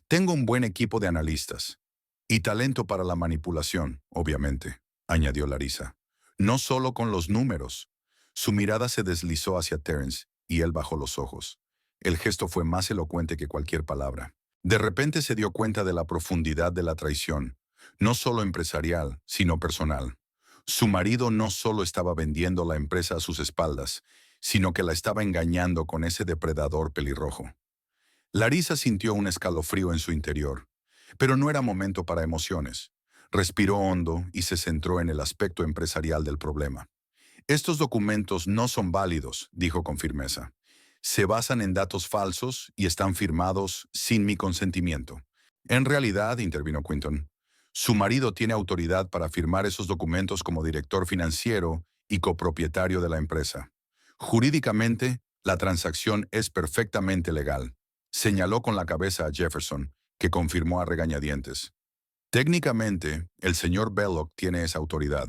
Tengo un buen equipo de analistas. Y talento para la manipulación, obviamente, añadió Larisa. No solo con los números. Su mirada se deslizó hacia Terence, y él bajó los ojos. El gesto fue más elocuente que cualquier palabra. De repente se dio cuenta de la profundidad de la traición, no solo empresarial, sino personal. Su marido no solo estaba vendiendo la empresa a sus espaldas, sino que la estaba engañando con ese depredador pelirrojo. Larisa sintió un escalofrío en su interior, pero no era momento para emociones. Respiró hondo y se centró en el aspecto empresarial del problema. Estos documentos no son válidos, dijo con firmeza. Se basan en datos falsos y están firmados sin mi consentimiento. En realidad, intervino Quinton, su marido tiene autoridad para firmar esos documentos como director financiero y copropietario de la empresa. Jurídicamente, la transacción es perfectamente legal. Señaló con la cabeza a Jefferson, que confirmó a regañadientes. Técnicamente, el señor Belloc tiene esa autoridad,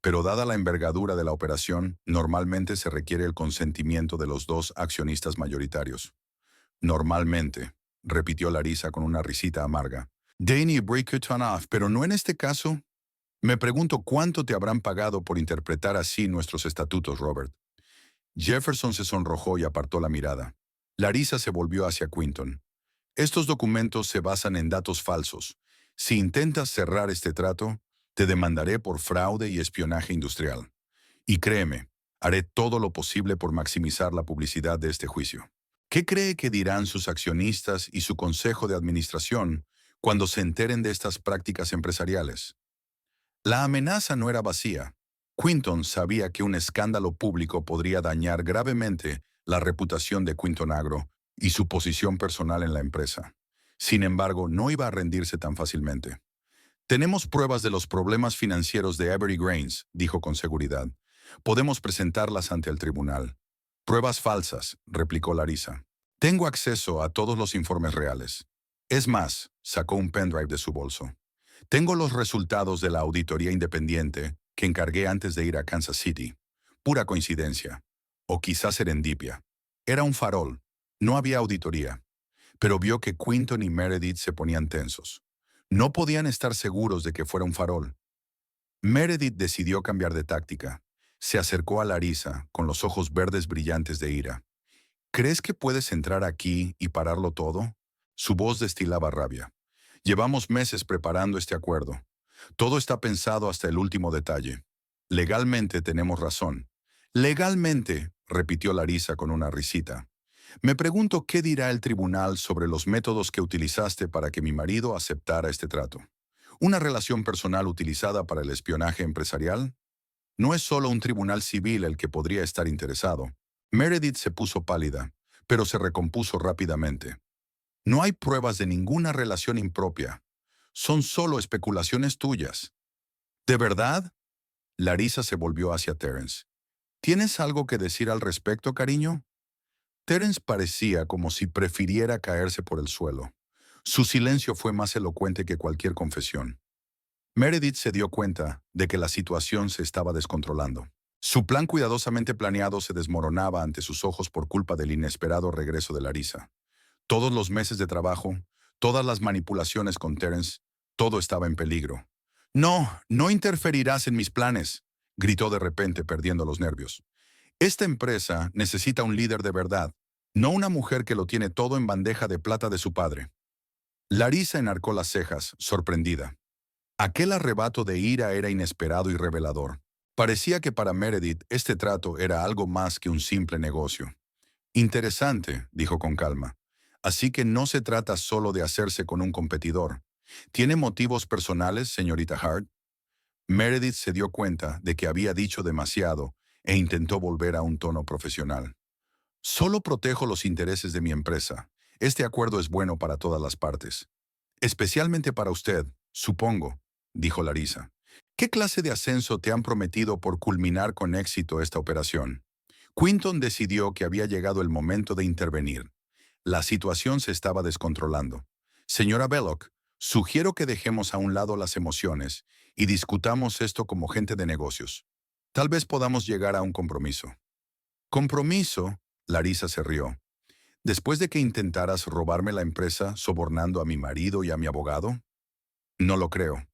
pero dada la envergadura de la operación, normalmente se requiere el consentimiento de los dos accionistas mayoritarios. Normalmente, repitió Larisa con una risita amarga. Danny Bricketonoff, pero no en este caso. Me pregunto cuánto te habrán pagado por interpretar así nuestros estatutos, Robert. Jefferson se sonrojó y apartó la mirada. Larisa se volvió hacia Quinton. Estos documentos se basan en datos falsos. Si intentas cerrar este trato, te demandaré por fraude y espionaje industrial. Y créeme, haré todo lo posible por maximizar la publicidad de este juicio. ¿Qué cree que dirán sus accionistas y su consejo de administración cuando se enteren de estas prácticas empresariales? La amenaza no era vacía. Quinton sabía que un escándalo público podría dañar gravemente la reputación de Quinton Agro y su posición personal en la empresa. Sin embargo, no iba a rendirse tan fácilmente. Tenemos pruebas de los problemas financieros de Avery Grains, dijo con seguridad. Podemos presentarlas ante el tribunal. Pruebas falsas, replicó Larisa. Tengo acceso a todos los informes reales. Es más, sacó un pendrive de su bolso. Tengo los resultados de la auditoría independiente que encargué antes de ir a Kansas City. Pura coincidencia. O quizás serendipia. Era un farol. No había auditoría. Pero vio que Quinton y Meredith se ponían tensos. No podían estar seguros de que fuera un farol. Meredith decidió cambiar de táctica. Se acercó a Larissa con los ojos verdes brillantes de ira. ¿Crees que puedes entrar aquí y pararlo todo? Su voz destilaba rabia. Llevamos meses preparando este acuerdo. Todo está pensado hasta el último detalle. Legalmente tenemos razón. Legalmente, repitió Larissa con una risita. Me pregunto qué dirá el tribunal sobre los métodos que utilizaste para que mi marido aceptara este trato. ¿Una relación personal utilizada para el espionaje empresarial? No es solo un tribunal civil el que podría estar interesado. Meredith se puso pálida, pero se recompuso rápidamente. No hay pruebas de ninguna relación impropia. Son solo especulaciones tuyas. ¿De verdad? Larissa se volvió hacia Terence. ¿Tienes algo que decir al respecto, cariño? Terence parecía como si prefiriera caerse por el suelo. Su silencio fue más elocuente que cualquier confesión. Meredith se dio cuenta de que la situación se estaba descontrolando. Su plan cuidadosamente planeado se desmoronaba ante sus ojos por culpa del inesperado regreso de Larissa. Todos los meses de trabajo, todas las manipulaciones con Terence, todo estaba en peligro. No, no interferirás en mis planes, gritó de repente perdiendo los nervios. Esta empresa necesita un líder de verdad, no una mujer que lo tiene todo en bandeja de plata de su padre. Larissa enarcó las cejas, sorprendida. Aquel arrebato de ira era inesperado y revelador. Parecía que para Meredith este trato era algo más que un simple negocio. Interesante, dijo con calma. Así que no se trata solo de hacerse con un competidor. ¿Tiene motivos personales, señorita Hart? Meredith se dio cuenta de que había dicho demasiado e intentó volver a un tono profesional. Solo protejo los intereses de mi empresa. Este acuerdo es bueno para todas las partes. Especialmente para usted, supongo, dijo Larissa. ¿Qué clase de ascenso te han prometido por culminar con éxito esta operación? Quinton decidió que había llegado el momento de intervenir. La situación se estaba descontrolando. Señora Belloc, sugiero que dejemos a un lado las emociones y discutamos esto como gente de negocios. Tal vez podamos llegar a un compromiso. ¿Compromiso? Larissa se rió. ¿Después de que intentaras robarme la empresa sobornando a mi marido y a mi abogado? No lo creo.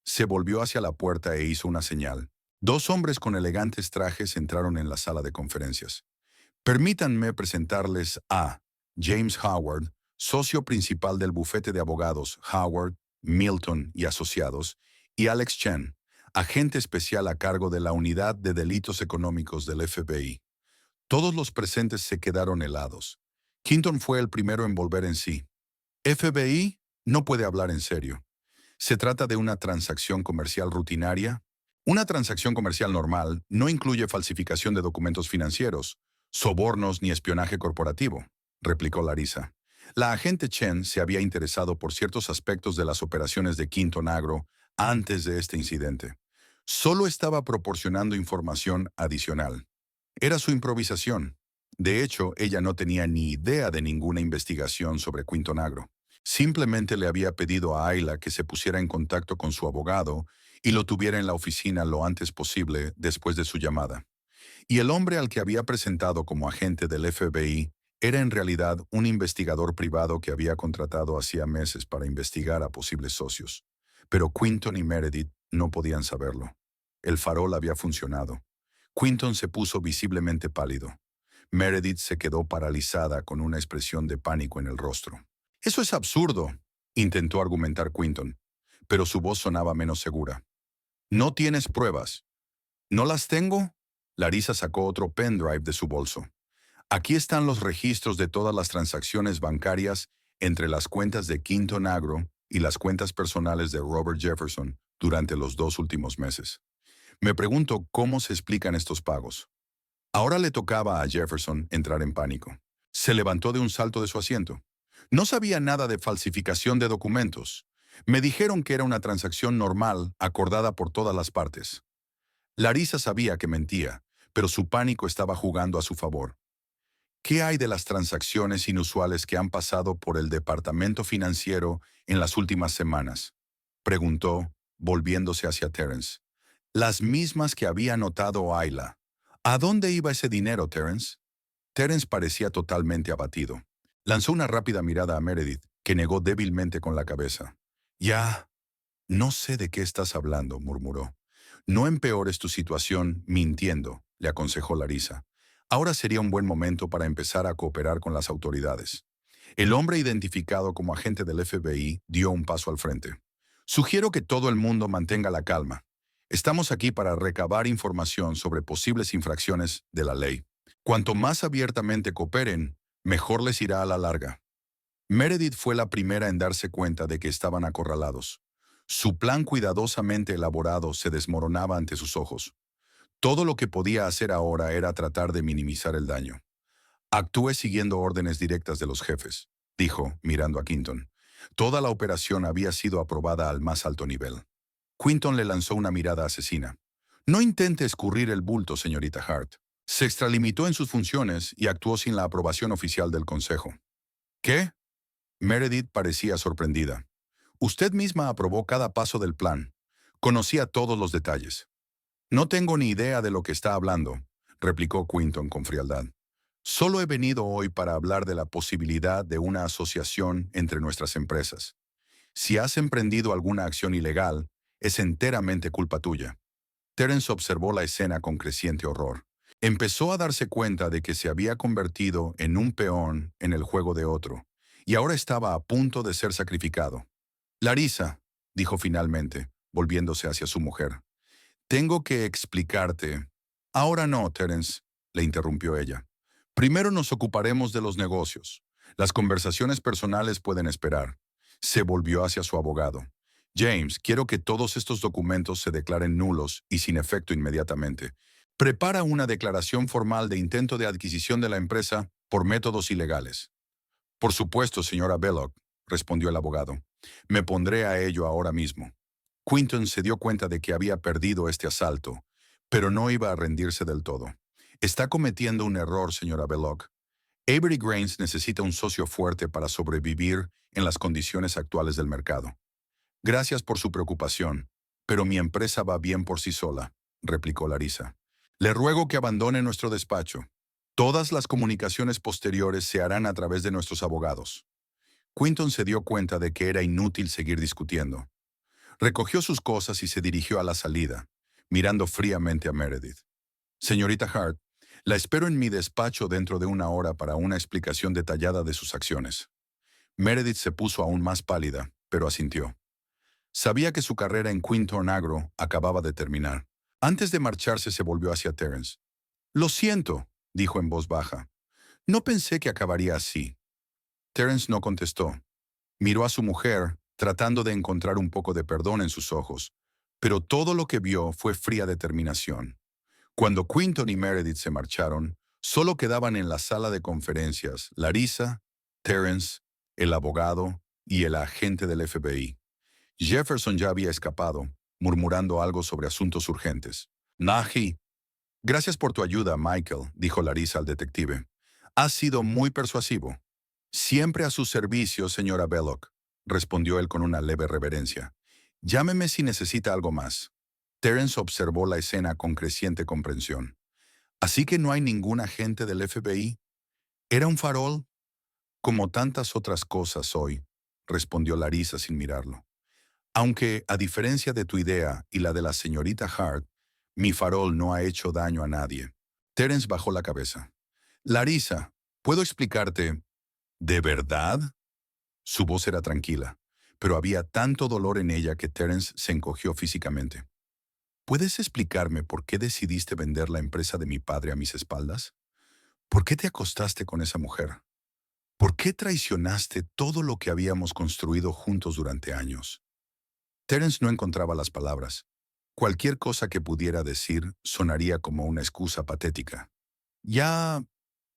Se volvió hacia la puerta e hizo una señal. Dos hombres con elegantes trajes entraron en la sala de conferencias. Permítanme presentarles a James Howard, socio principal del bufete de abogados Howard, Milton y Asociados, y Alex Chen, agente especial a cargo de la Unidad de Delitos Económicos del FBI. Todos los presentes se quedaron helados. Quinton fue el primero en volver en sí. ¿FBI? No puede hablar en serio. ¿Se trata de una transacción comercial rutinaria? Una transacción comercial normal no incluye falsificación de documentos financieros, sobornos ni espionaje corporativo, replicó Larissa. La agente Chen se había interesado por ciertos aspectos de las operaciones de Quinton Agro antes de este incidente. Solo estaba proporcionando información adicional. Era su improvisación. De hecho, ella no tenía ni idea de ninguna investigación sobre Quinton Agro. Simplemente le había pedido a Ayla que se pusiera en contacto con su abogado y lo tuviera en la oficina lo antes posible después de su llamada. Y el hombre al que había presentado como agente del FBI era en realidad un investigador privado que había contratado hacía meses para investigar a posibles socios. Pero Quinton y Meredith no podían saberlo. El farol había funcionado. Quinton se puso visiblemente pálido. Meredith se quedó paralizada con una expresión de pánico en el rostro. «Eso es absurdo», intentó argumentar Quinton, pero su voz sonaba menos segura. «No tienes pruebas». «¿No las tengo?» Larissa sacó otro pendrive de su bolso. «Aquí están los registros de todas las transacciones bancarias entre las cuentas de Quinton Agro y las cuentas personales de Robert Jefferson durante los 2 últimos meses. Me pregunto cómo se explican estos pagos». Ahora le tocaba a Jefferson entrar en pánico. Se levantó de un salto de su asiento. «No sabía nada de falsificación de documentos. Me dijeron que era una transacción normal acordada por todas las partes». Larissa sabía que mentía, pero su pánico estaba jugando a su favor. ¿Qué hay de las transacciones inusuales que han pasado por el departamento financiero en las últimas semanas?, preguntó, volviéndose hacia Terence. «Las mismas que había notado Ayla. ¿A dónde iba ese dinero, Terence? Terence parecía totalmente abatido. Lanzó una rápida mirada a Meredith, que negó débilmente con la cabeza. Ya, no sé de qué estás hablando, murmuró. No empeores tu situación mintiendo, le aconsejó Larissa. Ahora sería un buen momento para empezar a cooperar con las autoridades. El hombre identificado como agente del FBI dio un paso al frente. Sugiero que todo el mundo mantenga la calma. Estamos aquí para recabar información sobre posibles infracciones de la ley. Cuanto más abiertamente cooperen, mejor les irá a la larga. Meredith fue la primera en darse cuenta de que estaban acorralados. Su plan cuidadosamente elaborado se desmoronaba ante sus ojos. Todo lo que podía hacer ahora era tratar de minimizar el daño. Actúe siguiendo órdenes directas de los jefes, dijo, mirando a Quinton. Toda la operación había sido aprobada al más alto nivel. Quinton le lanzó una mirada asesina. No intente escurrir el bulto, señorita Hart. Se extralimitó en sus funciones y actuó sin la aprobación oficial del Consejo. ¿Qué? Meredith parecía sorprendida. Usted misma aprobó cada paso del plan. Conocía todos los detalles. No tengo ni idea de lo que está hablando, replicó Quinton con frialdad. Solo he venido hoy para hablar de la posibilidad de una asociación entre nuestras empresas. Si has emprendido alguna acción ilegal, es enteramente culpa tuya. Terence observó la escena con creciente horror. Empezó a darse cuenta de que se había convertido en un peón en el juego de otro, y ahora estaba a punto de ser sacrificado. Larissa, dijo finalmente, volviéndose hacia su mujer. Tengo que explicarte. Ahora no, Terence, le interrumpió ella. Primero nos ocuparemos de los negocios. Las conversaciones personales pueden esperar. Se volvió hacia su abogado. James, quiero que todos estos documentos se declaren nulos y sin efecto inmediatamente. Prepara una declaración formal de intento de adquisición de la empresa por métodos ilegales. Por supuesto, señora Belloc, respondió el abogado. Me pondré a ello ahora mismo. Quinton se dio cuenta de que había perdido este asalto, pero no iba a rendirse del todo. Está cometiendo un error, señora Belloc. Avery Grains necesita un socio fuerte para sobrevivir en las condiciones actuales del mercado. Gracias por su preocupación, pero mi empresa va bien por sí sola, replicó Larissa. Le ruego que abandone nuestro despacho. Todas las comunicaciones posteriores se harán a través de nuestros abogados. Quinton se dio cuenta de que era inútil seguir discutiendo. Recogió sus cosas y se dirigió a la salida, mirando fríamente a Meredith. Señorita Hart, la espero en mi despacho dentro de una hora para una explicación detallada de sus acciones. Meredith se puso aún más pálida, pero asintió. Sabía que su carrera en Quinton Agro acababa de terminar. Antes de marcharse se volvió hacia Terence. Lo siento, dijo en voz baja. No pensé que acabaría así. Terence no contestó. Miró a su mujer, tratando de encontrar un poco de perdón en sus ojos, pero todo lo que vio fue fría determinación. Cuando Quinton y Meredith se marcharon, solo quedaban en la sala de conferencias Larissa, Terence, el abogado y el agente del FBI. Jefferson ya había escapado, murmurando algo sobre asuntos urgentes. Naji. Gracias por tu ayuda, Michael, dijo Larissa al detective. Has sido muy persuasivo. Siempre a su servicio, señora Belloc, respondió él con una leve reverencia. Llámeme si necesita algo más. Terence observó la escena con creciente comprensión. ¿Así que no hay ningún agente del FBI? ¿Era un farol? Como tantas otras cosas hoy, respondió Larissa sin mirarlo. Aunque, a diferencia de tu idea y la de la señorita Hart, mi farol no ha hecho daño a nadie. Terence bajó la cabeza. Larissa, ¿puedo explicarte? ¿De verdad? Su voz era tranquila, pero había tanto dolor en ella que Terence se encogió físicamente. ¿Puedes explicarme por qué decidiste vender la empresa de mi padre a mis espaldas? ¿Por qué te acostaste con esa mujer? ¿Por qué traicionaste todo lo que habíamos construido juntos durante años? Terence no encontraba las palabras. Cualquier cosa que pudiera decir sonaría como una excusa patética. Ya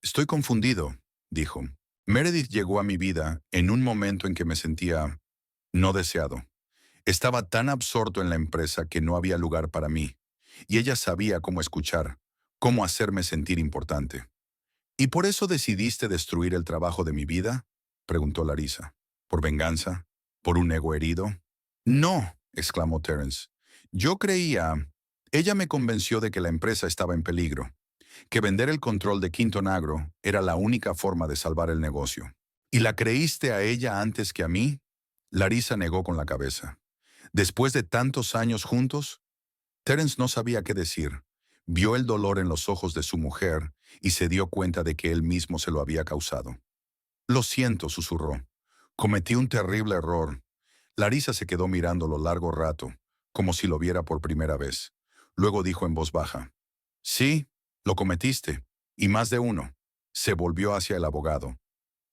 estoy confundido, dijo. Meredith llegó a mi vida en un momento en que me sentía no deseado. Estaba tan absorto en la empresa que no había lugar para mí, y ella sabía cómo escuchar, cómo hacerme sentir importante. ¿Y por eso decidiste destruir el trabajo de mi vida? Preguntó Larissa. ¿Por venganza? ¿Por un ego herido? No, exclamó Terence. Yo creía... Ella me convenció de que la empresa estaba en peligro. que vender el control de Quinton Agro era la única forma de salvar el negocio. ¿Y la creíste a ella antes que a mí? Larissa negó con la cabeza. Después de tantos años juntos, Terence no sabía qué decir. Vio el dolor en los ojos de su mujer y se dio cuenta de que él mismo se lo había causado. Lo siento, susurró. Cometí un terrible error. Larissa se quedó mirándolo largo rato, como si lo viera por primera vez. Luego dijo en voz baja, sí, lo cometiste, y más de uno. Se volvió hacia el abogado.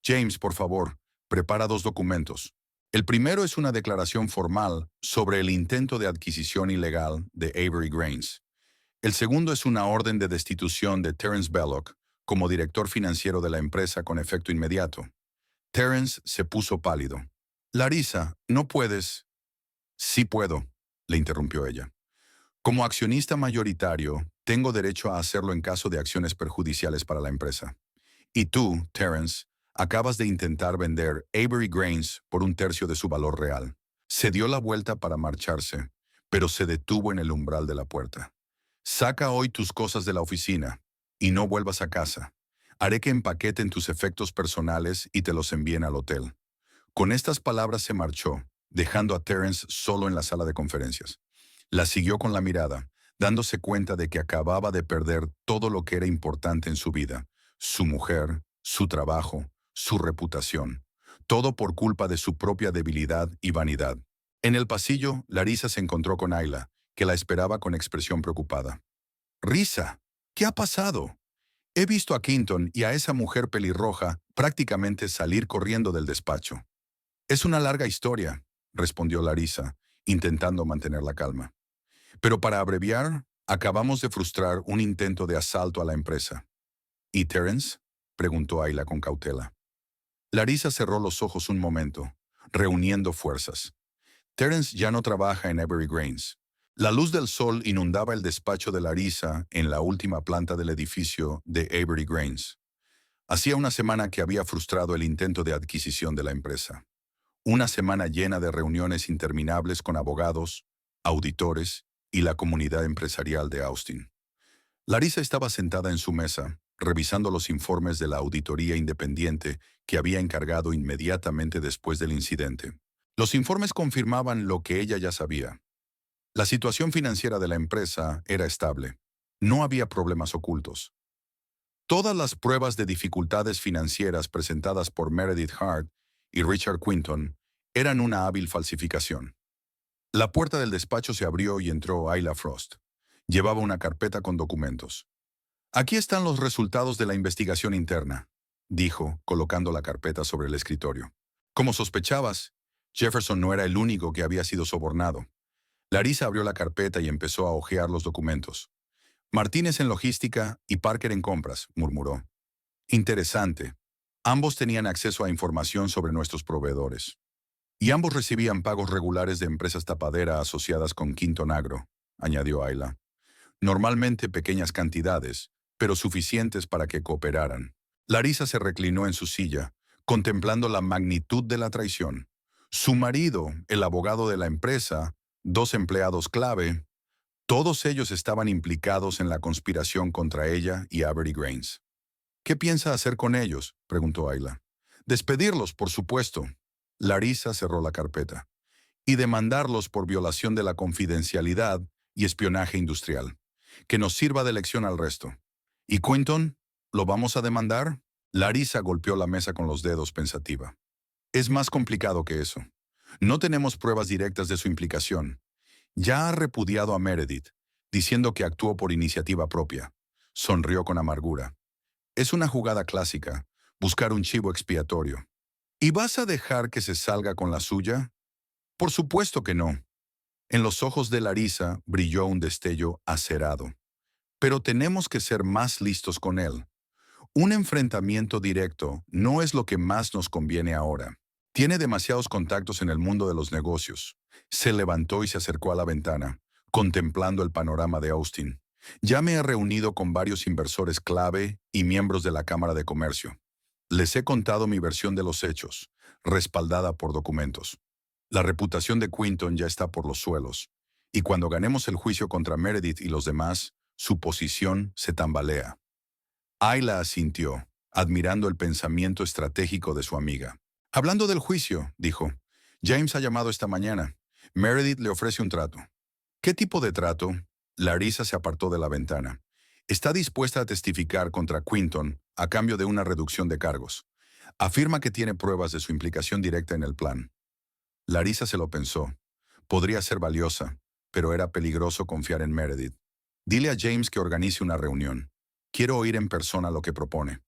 James, por favor, prepara 2 documentos. El primero es una declaración formal sobre el intento de adquisición ilegal de Avery Grains. El segundo es una orden de destitución de Terence Belloc como director financiero de la empresa con efecto inmediato. Terence se puso pálido. Larissa, no puedes. Sí puedo, le interrumpió ella. Como accionista mayoritario, tengo derecho a hacerlo en caso de acciones perjudiciales para la empresa. Y tú, Terence, acabas de intentar vender Avery Grains por 1/3 de su valor real. Se dio la vuelta para marcharse, pero se detuvo en el umbral de la puerta. Saca hoy tus cosas de la oficina y no vuelvas a casa. Haré que empaqueten tus efectos personales y te los envíen al hotel. Con estas palabras se marchó, dejando a Terence solo en la sala de conferencias. La siguió con la mirada, dándose cuenta de que acababa de perder todo lo que era importante en su vida: su mujer, su trabajo, su reputación. Todo por culpa de su propia debilidad y vanidad. En el pasillo, Larissa se encontró con Ayla, que la esperaba con expresión preocupada. Risa, ¿qué ha pasado? He visto a Quinton y a esa mujer pelirroja prácticamente salir corriendo del despacho. Es una larga historia, respondió Larissa, intentando mantener la calma. Pero para abreviar, acabamos de frustrar un intento de asalto a la empresa. ¿Y Terence? Preguntó Ayla con cautela. Larissa cerró los ojos un momento, reuniendo fuerzas. Terence ya no trabaja en Avery Grains. La luz del sol inundaba el despacho de Larissa en la última planta del edificio de Avery Grains. Hacía una semana que había frustrado el intento de adquisición de la empresa. Una semana llena de reuniones interminables con abogados, auditores y la comunidad empresarial de Austin. Larissa estaba sentada en su mesa, revisando los informes de la auditoría independiente que había encargado inmediatamente después del incidente. Los informes confirmaban lo que ella ya sabía. La situación financiera de la empresa era estable. No había problemas ocultos. Todas las pruebas de dificultades financieras presentadas por Meredith Hart y Richard Quinton eran una hábil falsificación. La puerta del despacho se abrió y entró Ayla Frost. Llevaba una carpeta con documentos. Aquí están los resultados de la investigación interna, dijo, colocando la carpeta sobre el escritorio. Como sospechabas, Jefferson no era el único que había sido sobornado. Larissa abrió la carpeta y empezó a hojear los documentos. Martínez en logística y Parker en compras, murmuró. Interesante. Ambos tenían acceso a información sobre nuestros proveedores. Y ambos recibían pagos regulares de empresas tapadera asociadas con Quinton Agro, añadió Ayla. Normalmente pequeñas cantidades, pero suficientes para que cooperaran. Larissa se reclinó en su silla, contemplando la magnitud de la traición. Su marido, el abogado de la empresa, 2 empleados clave, todos ellos estaban implicados en la conspiración contra ella y Avery Grains. ¿Qué piensa hacer con ellos?, preguntó Ayla. Despedirlos, por supuesto. Larissa cerró la carpeta. Y demandarlos por violación de la confidencialidad y espionaje industrial. Que nos sirva de lección al resto. ¿Y Quinton? ¿Lo vamos a demandar? Larissa golpeó la mesa con los dedos pensativa. Es más complicado que eso. No tenemos pruebas directas de su implicación. Ya ha repudiado a Meredith, diciendo que actuó por iniciativa propia. Sonrió con amargura. Es una jugada clásica, buscar un chivo expiatorio. ¿Y vas a dejar que se salga con la suya? Por supuesto que no. En los ojos de Larissa brilló un destello acerado. Pero tenemos que ser más listos con él. Un enfrentamiento directo no es lo que más nos conviene ahora. Tiene demasiados contactos en el mundo de los negocios. Se levantó y se acercó a la ventana, contemplando el panorama de Austin. Ya me he reunido con varios inversores clave y miembros de la Cámara de Comercio. Les he contado mi versión de los hechos, respaldada por documentos. La reputación de Quinton ya está por los suelos, y cuando ganemos el juicio contra Meredith y los demás, su posición se tambalea. Ayla asintió, admirando el pensamiento estratégico de su amiga. Hablando del juicio, dijo, James ha llamado esta mañana. Meredith le ofrece un trato. ¿Qué tipo de trato? Larissa se apartó de la ventana. Está dispuesta a testificar contra Quinton a cambio de una reducción de cargos. Afirma que tiene pruebas de su implicación directa en el plan. Larissa se lo pensó. Podría ser valiosa, pero era peligroso confiar en Meredith. Dile a James que organice una reunión. Quiero oír en persona lo que propone.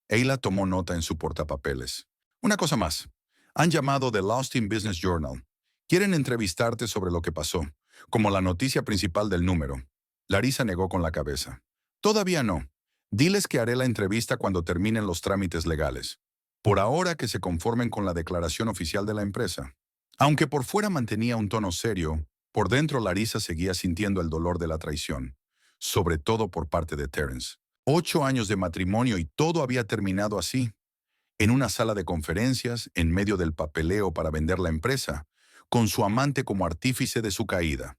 Ayla tomó nota en su portapapeles. Una cosa más. Han llamado del Austin Business Journal. Quieren entrevistarte sobre lo que pasó, como la noticia principal del número. Larissa negó con la cabeza. Todavía no. Diles que haré la entrevista cuando terminen los trámites legales. Por ahora que se conformen con la declaración oficial de la empresa. Aunque por fuera mantenía un tono serio, por dentro Larissa seguía sintiendo el dolor de la traición, sobre todo por parte de Terence. 8 años de matrimonio y todo había terminado así. En una sala de conferencias, en medio del papeleo para vender la empresa, con su amante como artífice de su caída.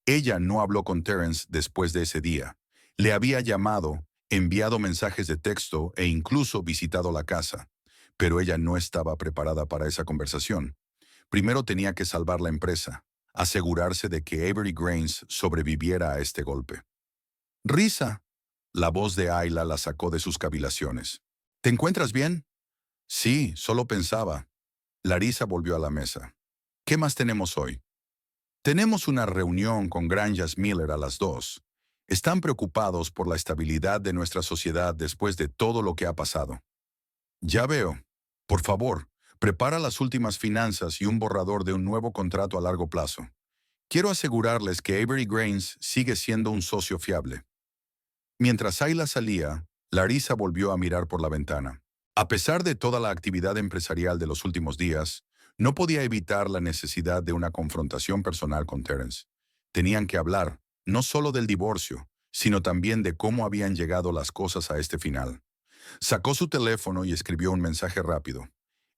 Ella no habló con Terence después de ese día. Le había llamado, enviado mensajes de texto e incluso visitado la casa. Pero ella no estaba preparada para esa conversación. Primero tenía que salvar la empresa, asegurarse de que Avery Grains sobreviviera a este golpe. Risa. La voz de Ayla la sacó de sus cavilaciones. ¿Te encuentras bien? Sí, solo pensaba. Larissa volvió a la mesa. ¿Qué más tenemos hoy? Tenemos una reunión con Granjas Miller a las 2. Están preocupados por la estabilidad de nuestra sociedad después de todo lo que ha pasado. Ya veo. Por favor, prepara las últimas finanzas y un borrador de un nuevo contrato a largo plazo. Quiero asegurarles que Avery Grains sigue siendo un socio fiable. Mientras Ayla salía, Larissa volvió a mirar por la ventana. A pesar de toda la actividad empresarial de los últimos días, no podía evitar la necesidad de una confrontación personal con Terence. Tenían que hablar, no solo del divorcio, sino también de cómo habían llegado las cosas a este final. Sacó su teléfono y escribió un mensaje rápido.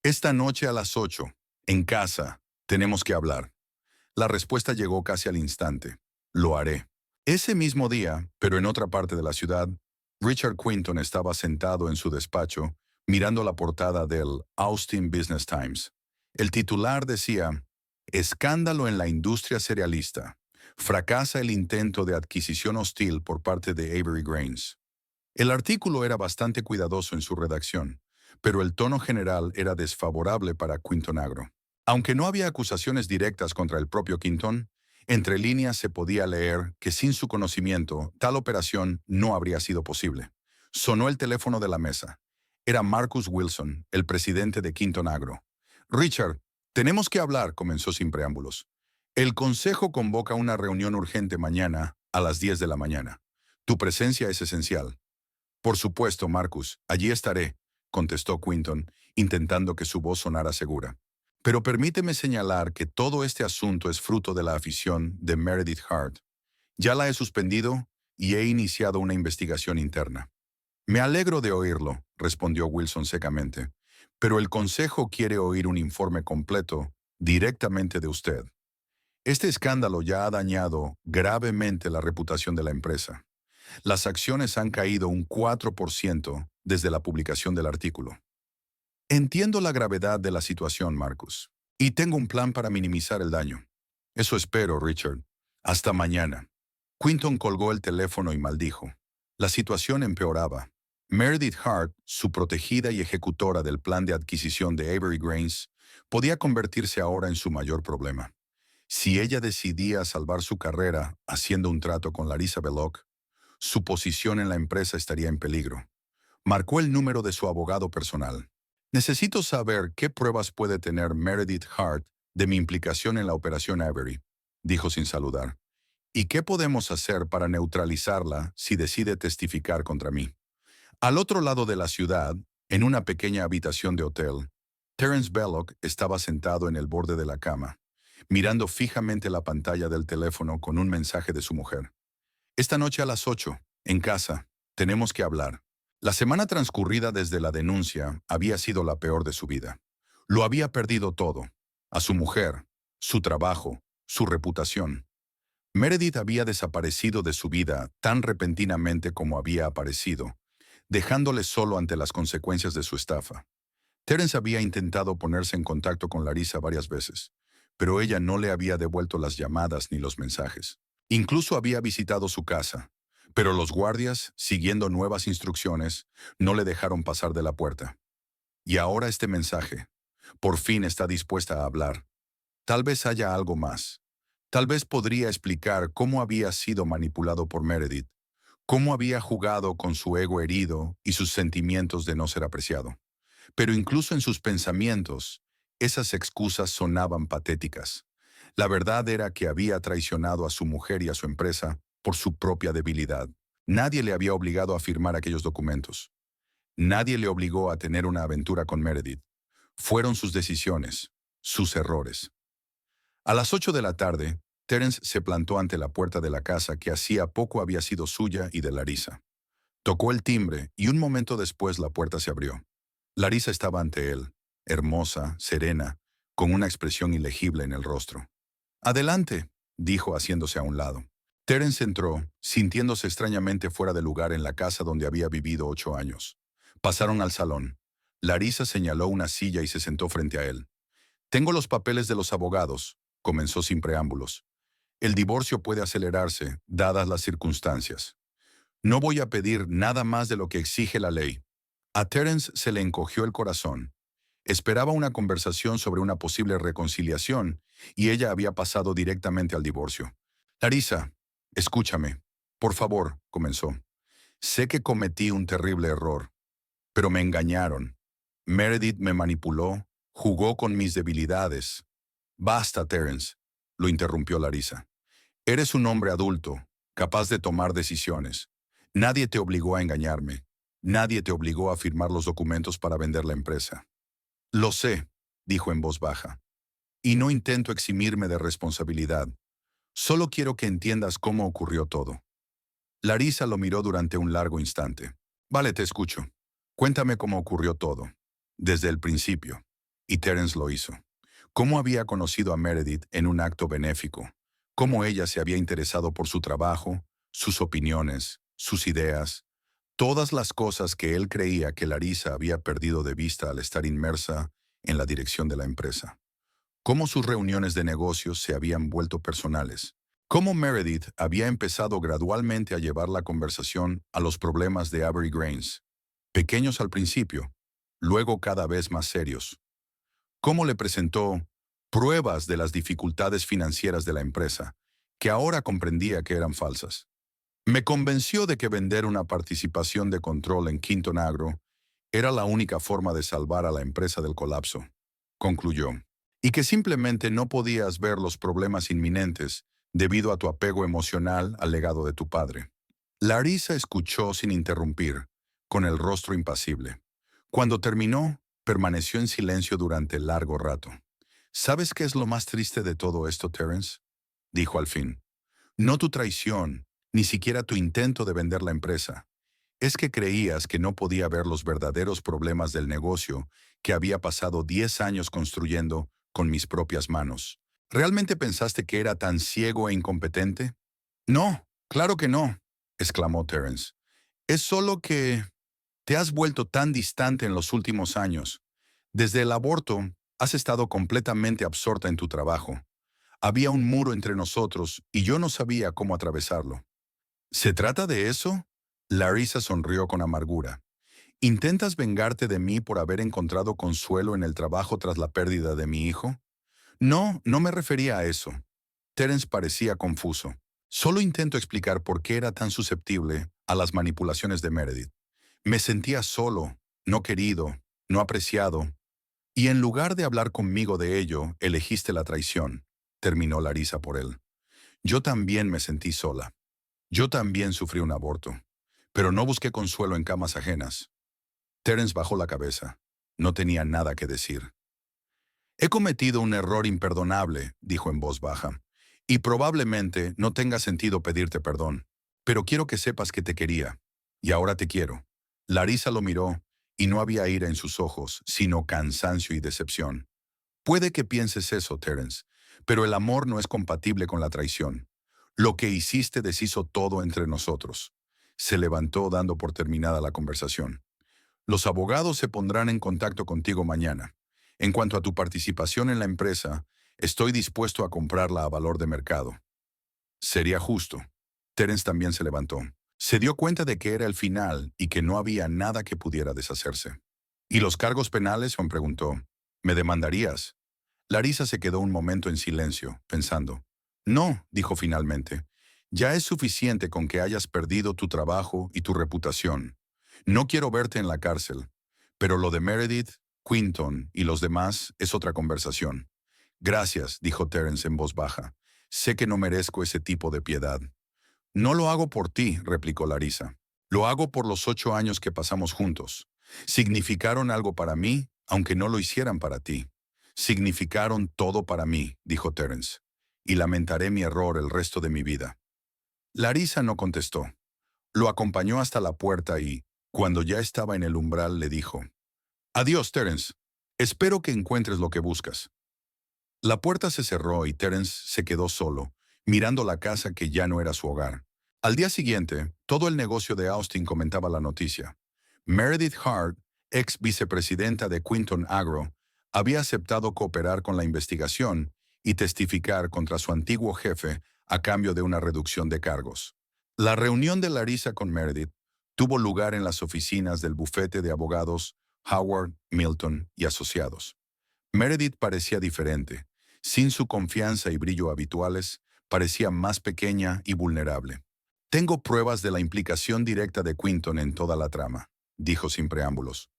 Esta noche a las 8, en casa, tenemos que hablar. La respuesta llegó casi al instante. Lo haré. Ese mismo día, pero en otra parte de la ciudad, Richard Quinton estaba sentado en su despacho, mirando la portada del Austin Business Times. El titular decía, Escándalo en la industria cerealista. Fracasa el intento de adquisición hostil por parte de Avery Grains. El artículo era bastante cuidadoso en su redacción, pero el tono general era desfavorable para Quinton Agro. Aunque no había acusaciones directas contra el propio Quinton, entre líneas se podía leer que sin su conocimiento, tal operación no habría sido posible. Sonó el teléfono de la mesa. Era Marcus Wilson, el presidente de Quinton Agro. Richard, tenemos que hablar, comenzó sin preámbulos. El consejo convoca una reunión urgente mañana a las 10 de la mañana. Tu presencia es esencial. Por supuesto, Marcus, allí estaré, contestó Quinton, intentando que su voz sonara segura. Pero permíteme señalar que todo este asunto es fruto de la afición de Meredith Hart. Ya la he suspendido y he iniciado una investigación interna. Me alegro de oírlo, respondió Wilson secamente, pero el Consejo quiere oír un informe completo directamente de usted. Este escándalo ya ha dañado gravemente la reputación de la empresa. Las acciones han caído un 4% desde la publicación del artículo. Entiendo la gravedad de la situación, Marcus, y tengo un plan para minimizar el daño. Eso espero, Richard. Hasta mañana. Quinton colgó el teléfono y maldijo. La situación empeoraba. Meredith Hart, su protegida y ejecutora del plan de adquisición de Avery Grains, podía convertirse ahora en su mayor problema. Si ella decidía salvar su carrera haciendo un trato con Larissa Belloc, su posición en la empresa estaría en peligro. Marcó el número de su abogado personal. Necesito saber qué pruebas puede tener Meredith Hart de mi implicación en la operación Avery, dijo sin saludar. ¿Y qué podemos hacer para neutralizarla si decide testificar contra mí? Al otro lado de la ciudad, en una pequeña habitación de hotel, Terence Belloc estaba sentado en el borde de la cama, mirando fijamente la pantalla del teléfono con un mensaje de su mujer. Esta noche a las 8, en casa, tenemos que hablar. La semana transcurrida desde la denuncia había sido la peor de su vida. Lo había perdido todo: a su mujer, su trabajo, su reputación. Meredith había desaparecido de su vida tan repentinamente como había aparecido, dejándole solo ante las consecuencias de su estafa. Terence había intentado ponerse en contacto con Larissa varias veces, pero ella no le había devuelto las llamadas ni los mensajes. Incluso había visitado su casa, pero los guardias, siguiendo nuevas instrucciones, no le dejaron pasar de la puerta. Y ahora este mensaje. Por fin está dispuesta a hablar. Tal vez haya algo más. Tal vez podría explicar cómo había sido manipulado por Meredith, cómo había jugado con su ego herido y sus sentimientos de no ser apreciado. Pero incluso en sus pensamientos, esas excusas sonaban patéticas. La verdad era que había traicionado a su mujer y a su empresa por su propia debilidad. Nadie le había obligado a firmar aquellos documentos. Nadie le obligó a tener una aventura con Meredith. Fueron sus decisiones, sus errores. A las 8 de la tarde, Terence se plantó ante la puerta de la casa que hacía poco había sido suya y de Larissa. Tocó el timbre y un momento después la puerta se abrió. Larissa estaba ante él, hermosa, serena, con una expresión ilegible en el rostro. «Adelante», dijo haciéndose a un lado. Terence entró, sintiéndose extrañamente fuera de lugar en la casa donde había vivido 8 años. Pasaron al salón. Larissa señaló una silla y se sentó frente a él. «Tengo los papeles de los abogados», comenzó sin preámbulos. «El divorcio puede acelerarse, dadas las circunstancias. No voy a pedir nada más de lo que exige la ley». A Terence se le encogió el corazón. Esperaba una conversación sobre una posible reconciliación y ella había pasado directamente al divorcio. «Larissa, escúchame. Por favor», comenzó. «Sé que cometí un terrible error, pero me engañaron. Meredith me manipuló, jugó con mis debilidades». «Basta, Terence», lo interrumpió Larissa. «Eres un hombre adulto, capaz de tomar decisiones. Nadie te obligó a engañarme. Nadie te obligó a firmar los documentos para vender la empresa». «Lo sé», dijo en voz baja, «y no intento eximirme de responsabilidad. Solo quiero que entiendas cómo ocurrió todo». Larissa lo miró durante un largo instante. «Vale, te escucho. Cuéntame cómo ocurrió todo. Desde el principio». Y Terence lo hizo. Cómo había conocido a Meredith en un acto benéfico. Cómo ella se había interesado por su trabajo, sus opiniones, sus ideas. Todas las cosas que él creía que Larissa había perdido de vista al estar inmersa en la dirección de la empresa. Cómo sus reuniones de negocios se habían vuelto personales. Cómo Meredith había empezado gradualmente a llevar la conversación a los problemas de Avery Grains. Pequeños al principio, luego cada vez más serios. Cómo le presentó pruebas de las dificultades financieras de la empresa, que ahora comprendía que eran falsas. Me convenció de que vender una participación de control en Quinton Agro era la única forma de salvar a la empresa del colapso, concluyó, y que simplemente no podías ver los problemas inminentes debido a tu apego emocional al legado de tu padre. Larissa escuchó sin interrumpir, con el rostro impasible. Cuando terminó, permaneció en silencio durante largo rato. «¿Sabes qué es lo más triste de todo esto, Terence?», dijo al fin. «No tu traición, ni siquiera tu intento de vender la empresa. Es que creías que no podía ver los verdaderos problemas del negocio que había pasado 10 años construyendo con mis propias manos. ¿Realmente pensaste que era tan ciego e incompetente?» «No, claro que no», exclamó Terence. «Es solo que te has vuelto tan distante en los últimos años. Desde el aborto, has estado completamente absorta en tu trabajo. Había un muro entre nosotros y yo no sabía cómo atravesarlo». «¿Se trata de eso?», Larissa sonrió con amargura. «¿Intentas vengarte de mí por haber encontrado consuelo en el trabajo tras la pérdida de mi hijo?» «No, no me refería a eso». Terence parecía confuso. «Solo intento explicar por qué era tan susceptible a las manipulaciones de Meredith. Me sentía solo, no querido, no apreciado. Y en lugar de hablar conmigo de ello, elegiste la traición», terminó Larissa por él. «Yo también me sentí sola. Yo también sufrí un aborto, pero no busqué consuelo en camas ajenas». Terence bajó la cabeza. No tenía nada que decir. «He cometido un error imperdonable», dijo en voz baja, «y probablemente no tenga sentido pedirte perdón, pero quiero que sepas que te quería, y ahora te quiero». Larissa lo miró, y no había ira en sus ojos, sino cansancio y decepción. «Puede que pienses eso, Terence, pero el amor no es compatible con la traición. Lo que hiciste deshizo todo entre nosotros. Se levantó dando por terminada la conversación. Los abogados se pondrán en contacto contigo mañana. En cuanto a tu participación en la empresa, estoy dispuesto a comprarla a valor de mercado. Sería justo. Terence también se levantó. Se dio cuenta de que era el final y que no había nada que pudiera deshacerse. ¿Y los cargos penales? Juan preguntó. ¿Me demandarías? Larisa se quedó un momento en silencio, pensando. No, dijo finalmente. Ya es suficiente con que hayas perdido tu trabajo y tu reputación. No quiero verte en la cárcel. Pero lo de Meredith, Quinton y los demás es otra conversación. Gracias, dijo Terence en voz baja. Sé que no merezco ese tipo de piedad. No lo hago por ti, replicó Larisa. Lo hago por los 8 años que pasamos juntos. Significaron algo para mí, aunque no lo hicieran para ti. Significaron todo para mí, dijo Terence. Y lamentaré mi error el resto de mi vida. Larisa no contestó. Lo acompañó hasta la puerta y, cuando ya estaba en el umbral, le dijo: Adiós, Terence. Espero que encuentres lo que buscas. La puerta se cerró y Terence se quedó solo, mirando la casa que ya no era su hogar. Al día siguiente, todo el negocio de Austin comentaba la noticia. Meredith Hart, ex vicepresidenta de Quinton Agro, había aceptado cooperar con la investigación y testificar contra su antiguo jefe a cambio de una reducción de cargos. La reunión de Larisa con Meredith tuvo lugar en las oficinas del bufete de abogados Howard, Milton y Asociados. Meredith parecía diferente. Sin su confianza y brillo habituales, parecía más pequeña y vulnerable. Tengo pruebas de la implicación directa de Quinton en toda la trama, dijo sin preámbulos.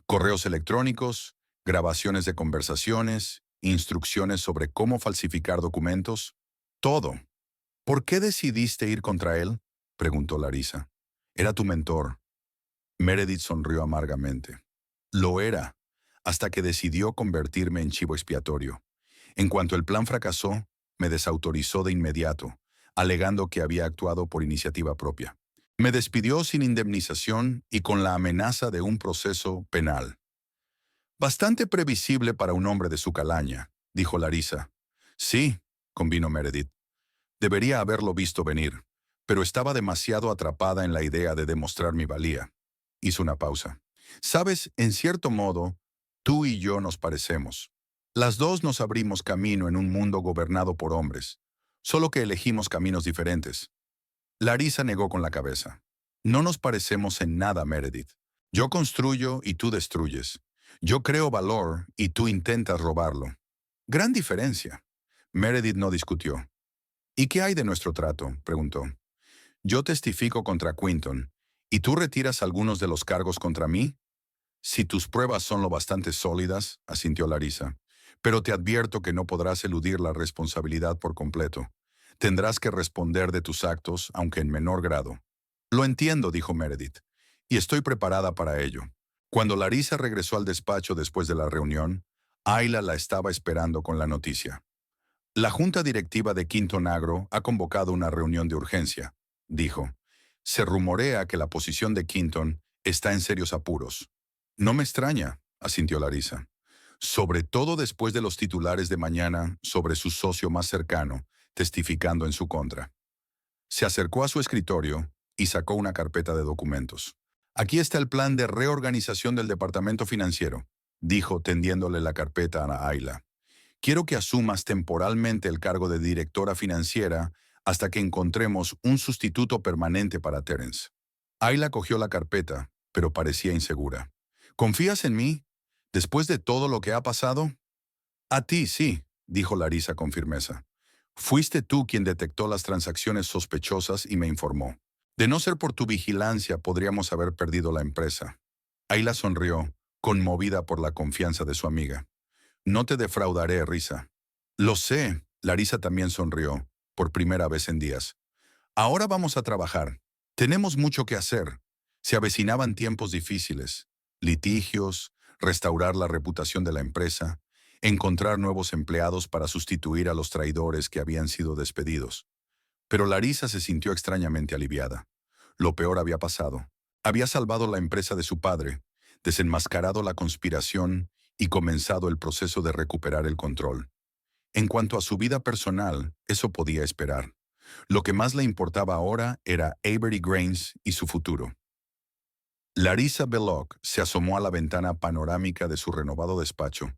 Correos electrónicos, grabaciones de conversaciones, instrucciones sobre cómo falsificar documentos, todo. ¿Por qué decidiste ir contra él?, preguntó Larisa. Era tu mentor. Meredith sonrió amargamente. Lo era, hasta que decidió convertirme en chivo expiatorio. En cuanto el plan fracasó, me desautorizó de inmediato, alegando que había actuado por iniciativa propia. Me despidió sin indemnización y con la amenaza de un proceso penal. Bastante previsible para un hombre de su calaña, dijo Larisa. Sí, convino Meredith. Debería haberlo visto venir, pero estaba demasiado atrapada en la idea de demostrar mi valía. Hizo una pausa. Sabes, en cierto modo, tú y yo nos parecemos. Las dos nos abrimos camino en un mundo gobernado por hombres, solo que elegimos caminos diferentes. Larisa negó con la cabeza. No nos parecemos en nada, Meredith. Yo construyo y tú destruyes. Yo creo valor y tú intentas robarlo. Gran diferencia. Meredith no discutió. ¿Y qué hay de nuestro trato?, preguntó. Yo testifico contra Quinton, ¿y tú retiras algunos de los cargos contra mí? Si tus pruebas son lo bastante sólidas, asintió Larisa. Pero te advierto que no podrás eludir la responsabilidad por completo. Tendrás que responder de tus actos, aunque en menor grado. Lo entiendo, dijo Meredith, y estoy preparada para ello. Cuando Larisa regresó al despacho después de la reunión, Ayla la estaba esperando con la noticia. La junta directiva de Quinton Agro ha convocado una reunión de urgencia, dijo. Se rumorea que la posición de Quinton está en serios apuros. No me extraña, asintió Larisa. Sobre todo después de los titulares de mañana sobre su socio más cercano, testificando en su contra. Se acercó a su escritorio y sacó una carpeta de documentos. Aquí está el plan de reorganización del departamento financiero, dijo tendiéndole la carpeta a Ayla. Quiero que asumas temporalmente el cargo de directora financiera hasta que encontremos un sustituto permanente para Terence. Ayla cogió la carpeta, pero parecía insegura. ¿Confías en mí? ¿Después de todo lo que ha pasado? A ti, sí, dijo Larisa con firmeza. Fuiste tú quien detectó las transacciones sospechosas y me informó. De no ser por tu vigilancia, podríamos haber perdido la empresa. Ayla sonrió, conmovida por la confianza de su amiga. No te defraudaré, Risa. Lo sé, Larisa también sonrió, por primera vez en días. Ahora vamos a trabajar. Tenemos mucho que hacer. Se avecinaban tiempos difíciles. Litigios, restaurar la reputación de la empresa, encontrar nuevos empleados para sustituir a los traidores que habían sido despedidos. Pero Larisa se sintió extrañamente aliviada. Lo peor había pasado. Había salvado la empresa de su padre, desenmascarado la conspiración y comenzado el proceso de recuperar el control. En cuanto a su vida personal, eso podía esperar. Lo que más le importaba ahora era Avery Grains y su futuro. Larissa Belloc se asomó a la ventana panorámica de su renovado despacho,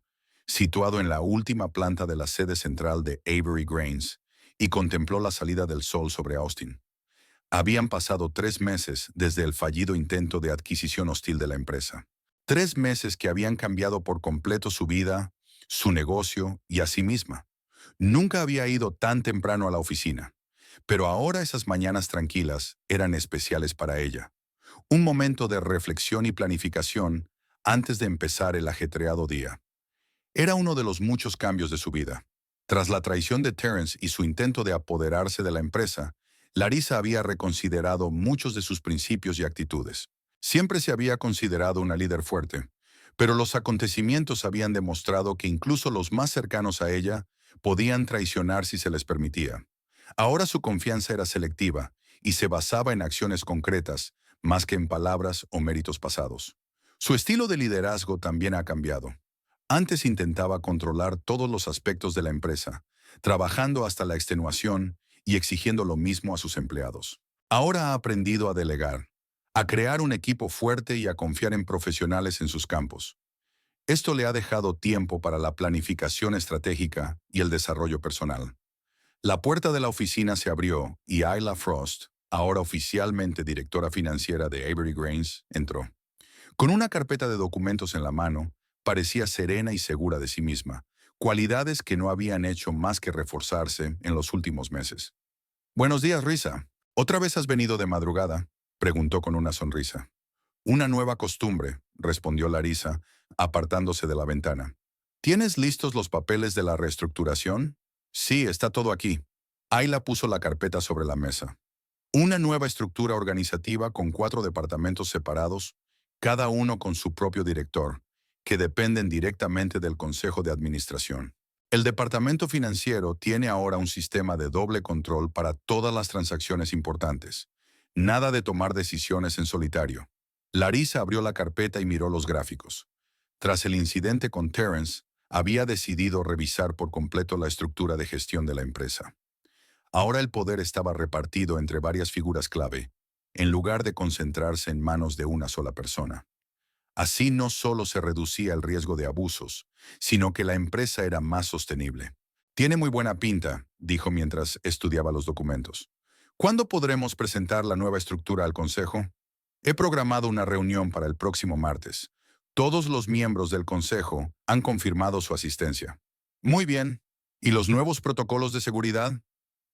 situado en la última planta de la sede central de Avery Grains, y contempló la salida del sol sobre Austin. Habían pasado 3 meses desde el fallido intento de adquisición hostil de la empresa. 3 meses que habían cambiado por completo su vida, su negocio y a sí misma. Nunca había ido tan temprano a la oficina, pero ahora esas mañanas tranquilas eran especiales para ella. Un momento de reflexión y planificación antes de empezar el ajetreado día. Era uno de los muchos cambios de su vida. Tras la traición de Terrence y su intento de apoderarse de la empresa, Larissa había reconsiderado muchos de sus principios y actitudes. Siempre se había considerado una líder fuerte, pero los acontecimientos habían demostrado que incluso los más cercanos a ella podían traicionar si se les permitía. Ahora su confianza era selectiva y se basaba en acciones concretas, más que en palabras o méritos pasados. Su estilo de liderazgo también ha cambiado. Antes intentaba controlar todos los aspectos de la empresa, trabajando hasta la extenuación y exigiendo lo mismo a sus empleados. Ahora ha aprendido a delegar, a crear un equipo fuerte y a confiar en profesionales en sus campos. Esto le ha dejado tiempo para la planificación estratégica y el desarrollo personal. La puerta de la oficina se abrió y Ayla Frost, ahora oficialmente directora financiera de Avery Grains, entró. Con una carpeta de documentos en la mano, parecía serena y segura de sí misma, cualidades que no habían hecho más que reforzarse en los últimos meses. «Buenos días, Risa. ¿Otra vez has venido de madrugada?», preguntó con una sonrisa. «Una nueva costumbre», respondió Larissa, apartándose de la ventana. «¿Tienes listos los papeles de la reestructuración?». «Sí, está todo aquí». Ayla puso la carpeta sobre la mesa. Una nueva estructura organizativa con 4 departamentos separados, cada uno con su propio director, que dependen directamente del Consejo de Administración. El departamento financiero tiene ahora un sistema de doble control para todas las transacciones importantes. Nada de tomar decisiones en solitario. Larissa abrió la carpeta y miró los gráficos. Tras el incidente con Terrence, había decidido revisar por completo la estructura de gestión de la empresa. Ahora el poder estaba repartido entre varias figuras clave, en lugar de concentrarse en manos de una sola persona. Así no solo se reducía el riesgo de abusos, sino que la empresa era más sostenible. «Tiene muy buena pinta», dijo mientras estudiaba los documentos. «¿Cuándo podremos presentar la nueva estructura al Consejo?». «He programado una reunión para el próximo martes. Todos los miembros del Consejo han confirmado su asistencia». «Muy bien. ¿Y los nuevos protocolos de seguridad?».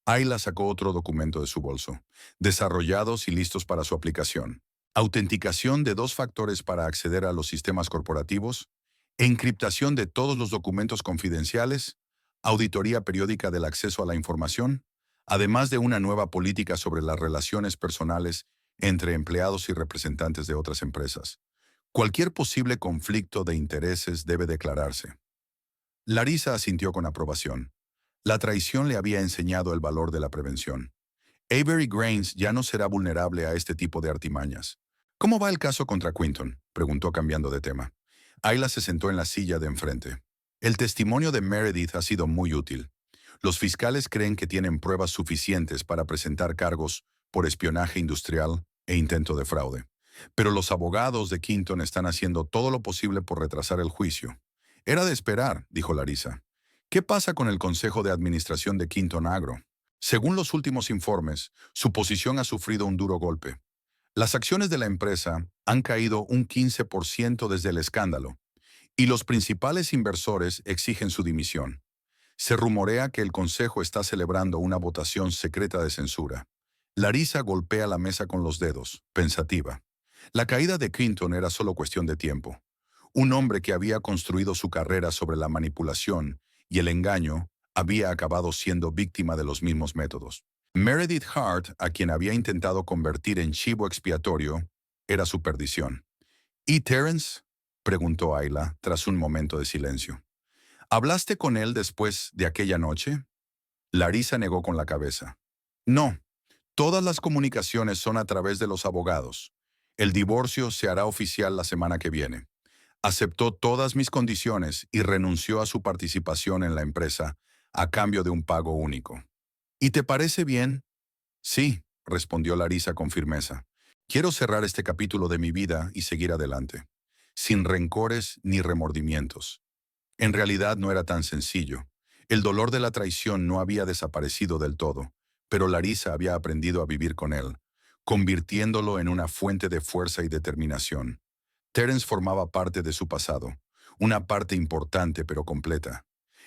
Ayla sacó otro documento de su bolso, desarrollados y listos para su aplicación. Autenticación de 2 factores para acceder a los sistemas corporativos, encriptación de todos los documentos confidenciales, auditoría periódica del acceso a la información, además de una nueva política sobre las relaciones personales entre empleados y representantes de otras empresas. Cualquier posible conflicto de intereses debe declararse. Larissa asintió con aprobación. La traición le había enseñado el valor de la prevención. Avery Grains ya no será vulnerable a este tipo de artimañas. «¿Cómo va el caso contra Quinton?», preguntó cambiando de tema. Ayla se sentó en la silla de enfrente. «El testimonio de Meredith ha sido muy útil. Los fiscales creen que tienen pruebas suficientes para presentar cargos por espionaje industrial e intento de fraude. Pero los abogados de Quinton están haciendo todo lo posible por retrasar el juicio». «Era de esperar», dijo Larissa. «¿Qué pasa con el Consejo de Administración de Quinton Agro?». Según los últimos informes, su posición ha sufrido un duro golpe. Las acciones de la empresa han caído un 15% desde el escándalo, y los principales inversores exigen su dimisión. Se rumorea que el Consejo está celebrando una votación secreta de censura. Larissa golpea la mesa con los dedos, pensativa. La caída de Quinton era solo cuestión de tiempo. Un hombre que había construido su carrera sobre la manipulación y el engaño había acabado siendo víctima de los mismos métodos. Meredith Hart, a quien había intentado convertir en chivo expiatorio, era su perdición. «¿Y Terrence?», preguntó Ayla tras un momento de silencio. «¿Hablaste con él después de aquella noche?». Larissa negó con la cabeza. «No, todas las comunicaciones son a través de los abogados. El divorcio se hará oficial la semana que viene. Aceptó todas mis condiciones y renunció a su participación en la empresa a cambio de un pago único». «¿Y te parece bien?», Sí, respondió Larisa con firmeza. Quiero cerrar este capítulo de mi vida y seguir adelante, sin rencores ni remordimientos. En realidad no era tan sencillo. El dolor de la traición no había desaparecido del todo, pero Larisa había aprendido a vivir con él, convirtiéndolo en una fuente de fuerza y determinación. Terence formaba parte de su pasado, una parte importante pero completa.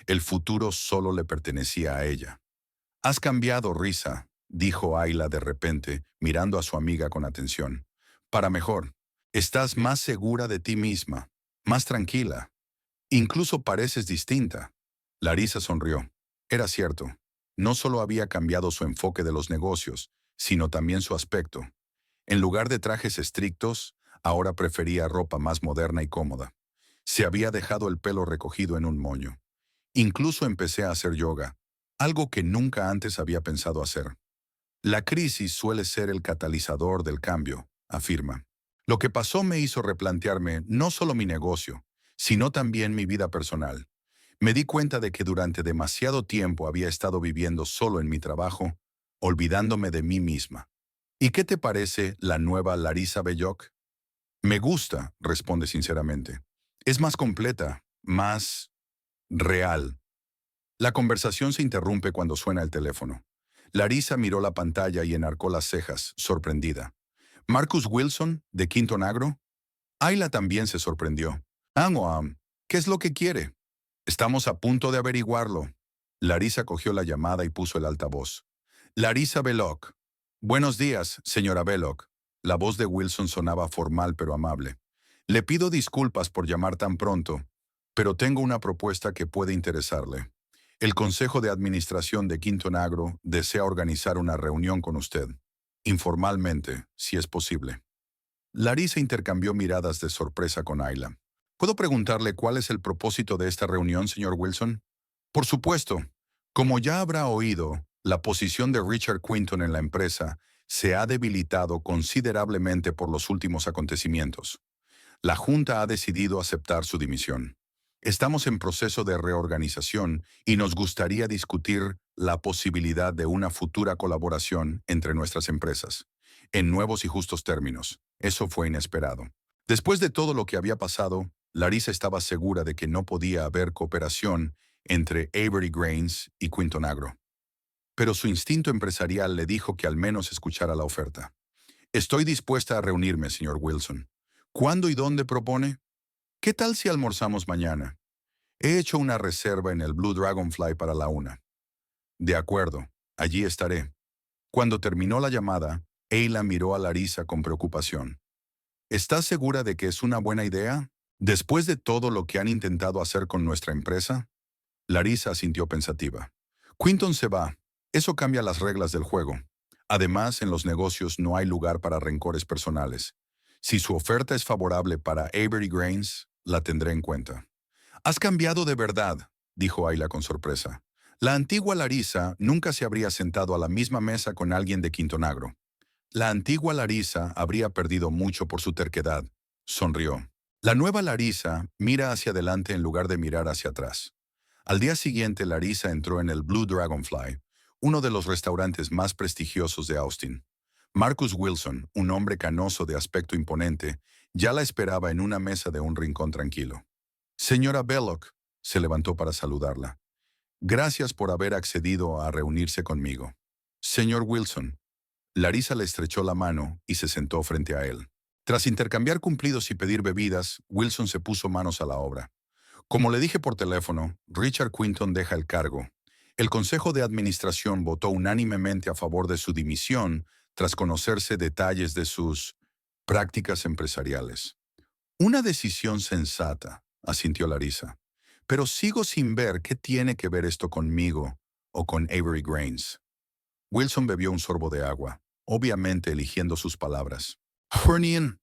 El futuro solo le pertenecía a ella. Has cambiado, Risa, dijo Ayla de repente, mirando a su amiga con atención. Para mejor. Estás más segura de ti misma, más tranquila. Incluso pareces distinta. Larisa sonrió. Era cierto. No solo había cambiado su enfoque de los negocios, sino también su aspecto. En lugar de trajes estrictos, ahora prefería ropa más moderna y cómoda. Se había dejado el pelo recogido en un moño. Incluso empecé a hacer yoga, algo que nunca antes había pensado hacer. La crisis suele ser el catalizador del cambio, afirma. Lo que pasó me hizo replantearme no solo mi negocio, sino también mi vida personal. Me di cuenta de que durante demasiado tiempo había estado viviendo solo en mi trabajo, olvidándome de mí misma. ¿Y qué te parece la nueva Larisa Belloc? Me gusta, responde sinceramente. Es más completa, más real. La conversación se interrumpe cuando suena el teléfono. Larisa miró la pantalla y enarcó las cejas, sorprendida. ¿Marcus Wilson, de Quinton Agro? Ayla también se sorprendió. ¿Qué es lo que quiere? Estamos a punto de averiguarlo. Larisa cogió la llamada y puso el altavoz. Larisa Belloc. Buenos días, señora Belloc. La voz de Wilson sonaba formal pero amable. Le pido disculpas por llamar tan pronto, pero tengo una propuesta que puede interesarle. El Consejo de Administración de Quinton Agro desea organizar una reunión con usted, informalmente, si es posible. Larisa intercambió miradas de sorpresa con Ayla. ¿Puedo preguntarle cuál es el propósito de esta reunión, señor Wilson? Por supuesto. Como ya habrá oído, la posición de Richard Quinton en la empresa se ha debilitado considerablemente por los últimos acontecimientos. La Junta ha decidido aceptar su dimisión. Estamos en proceso de reorganización y nos gustaría discutir la posibilidad de una futura colaboración entre nuestras empresas, en nuevos y justos términos. Eso fue inesperado. Después de todo lo que había pasado, Larisa estaba segura de que no podía haber cooperación entre Avery Grains y Quinton Agro. Pero su instinto empresarial le dijo que al menos escuchara la oferta. Estoy dispuesta a reunirme, señor Wilson. ¿Cuándo y dónde propone? ¿Qué tal si almorzamos mañana? He hecho una reserva en el Blue Dragonfly para la 1. De acuerdo, allí estaré. Cuando terminó la llamada, Ayla miró a Larisa con preocupación. ¿Estás segura de que es una buena idea? Después de todo lo que han intentado hacer con nuestra empresa, Larisa asintió pensativa. Quinton se va. Eso cambia las reglas del juego. Además, en los negocios no hay lugar para rencores personales. Si su oferta es favorable para Avery Grains, la tendré en cuenta. Has cambiado de verdad, dijo Ayla con sorpresa. La antigua Larisa nunca se habría sentado a la misma mesa con alguien de Quinton Agro. La antigua Larisa habría perdido mucho por su terquedad. Sonrió. La nueva Larisa mira hacia adelante en lugar de mirar hacia atrás. Al día siguiente, Larisa entró en el Blue Dragonfly, uno de los restaurantes más prestigiosos de Austin. Marcus Wilson, un hombre canoso de aspecto imponente, ya la esperaba en una mesa de un rincón tranquilo. Señora Belloc, se levantó para saludarla. Gracias por haber accedido a reunirse conmigo. Señor Wilson. Larisa le estrechó la mano y se sentó frente a él. Tras intercambiar cumplidos y pedir bebidas, Wilson se puso manos a la obra. Como le dije por teléfono, Richard Quinton deja el cargo. El Consejo de Administración votó unánimemente a favor de su dimisión tras conocerse detalles de sus prácticas empresariales. Una decisión sensata, asintió Larisa. Pero sigo sin ver qué tiene que ver esto conmigo o con Avery Grains. Wilson bebió un sorbo de agua, obviamente eligiendo sus palabras. Hernian.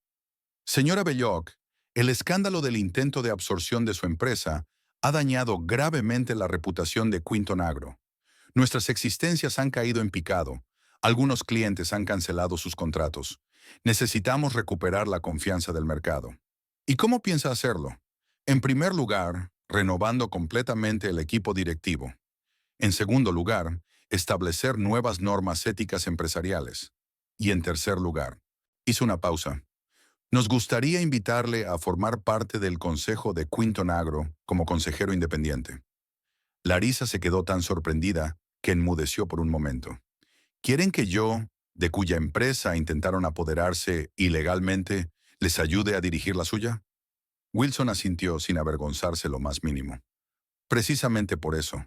Señora Belloc, el escándalo del intento de absorción de su empresa ha dañado gravemente la reputación de Quinton Agro. Nuestras existencias han caído en picado. Algunos clientes han cancelado sus contratos. Necesitamos recuperar la confianza del mercado. ¿Y cómo piensa hacerlo? En primer lugar, renovando completamente el equipo directivo. En segundo lugar, establecer nuevas normas éticas empresariales. Y en tercer lugar, hizo una pausa. Nos gustaría invitarle a formar parte del consejo de Quinton Agro como consejero independiente. Larisa se quedó tan sorprendida que enmudeció por un momento. ¿Quieren que yo, de cuya empresa intentaron apoderarse ilegalmente, les ayude a dirigir la suya? Wilson asintió sin avergonzarse lo más mínimo. Precisamente por eso,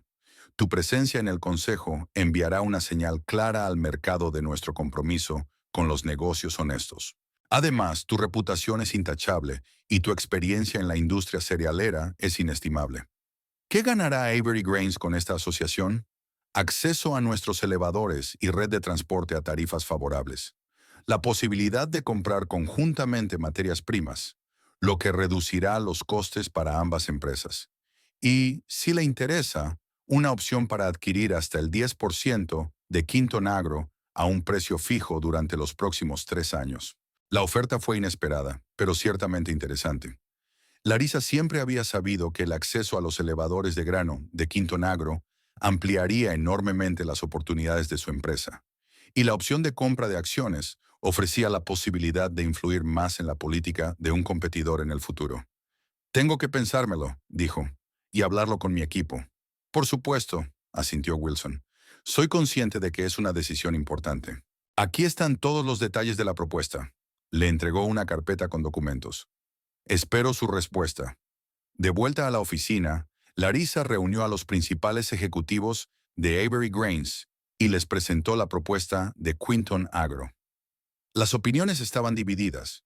tu presencia en el consejo enviará una señal clara al mercado de nuestro compromiso con los negocios honestos. Además, tu reputación es intachable y tu experiencia en la industria cerealera es inestimable. ¿Qué ganará Avery Grains con esta asociación? Acceso a nuestros elevadores y red de transporte a tarifas favorables. La posibilidad de comprar conjuntamente materias primas, lo que reducirá los costes para ambas empresas. Y, si le interesa, una opción para adquirir hasta el 10% de Quinton Agro a un precio fijo durante los próximos 3 años. La oferta fue inesperada, pero ciertamente interesante. Larisa siempre había sabido que el acceso a los elevadores de grano de Quinton Agro ampliaría enormemente las oportunidades de su empresa, y la opción de compra de acciones ofrecía la posibilidad de influir más en la política de un competidor en el futuro. Tengo que pensármelo, dijo, y hablarlo con mi equipo. Por supuesto, asintió Wilson. Soy consciente de que es una decisión importante. Aquí están todos los detalles de la propuesta. Le entregó una carpeta con documentos. Espero su respuesta. De vuelta a la oficina, Larisa reunió a los principales ejecutivos de Avery Grains y les presentó la propuesta de Quinton Agro. Las opiniones estaban divididas.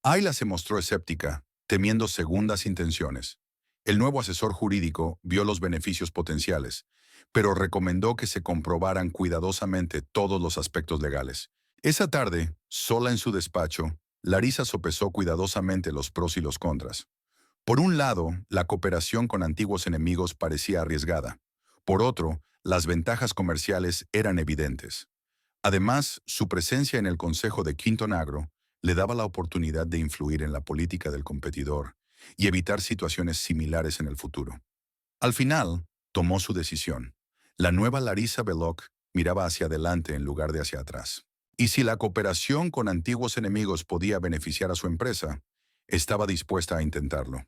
Ayla se mostró escéptica, temiendo segundas intenciones. El nuevo asesor jurídico vio los beneficios potenciales, pero recomendó que se comprobaran cuidadosamente todos los aspectos legales. Esa tarde, sola en su despacho, Larisa sopesó cuidadosamente los pros y los contras. Por un lado, la cooperación con antiguos enemigos parecía arriesgada. Por otro, las ventajas comerciales eran evidentes. Además, su presencia en el consejo de Quinton Agro le daba la oportunidad de influir en la política del competidor y evitar situaciones similares en el futuro. Al final, tomó su decisión. La nueva Larisa Belloc miraba hacia adelante en lugar de hacia atrás. Y si la cooperación con antiguos enemigos podía beneficiar a su empresa, estaba dispuesta a intentarlo.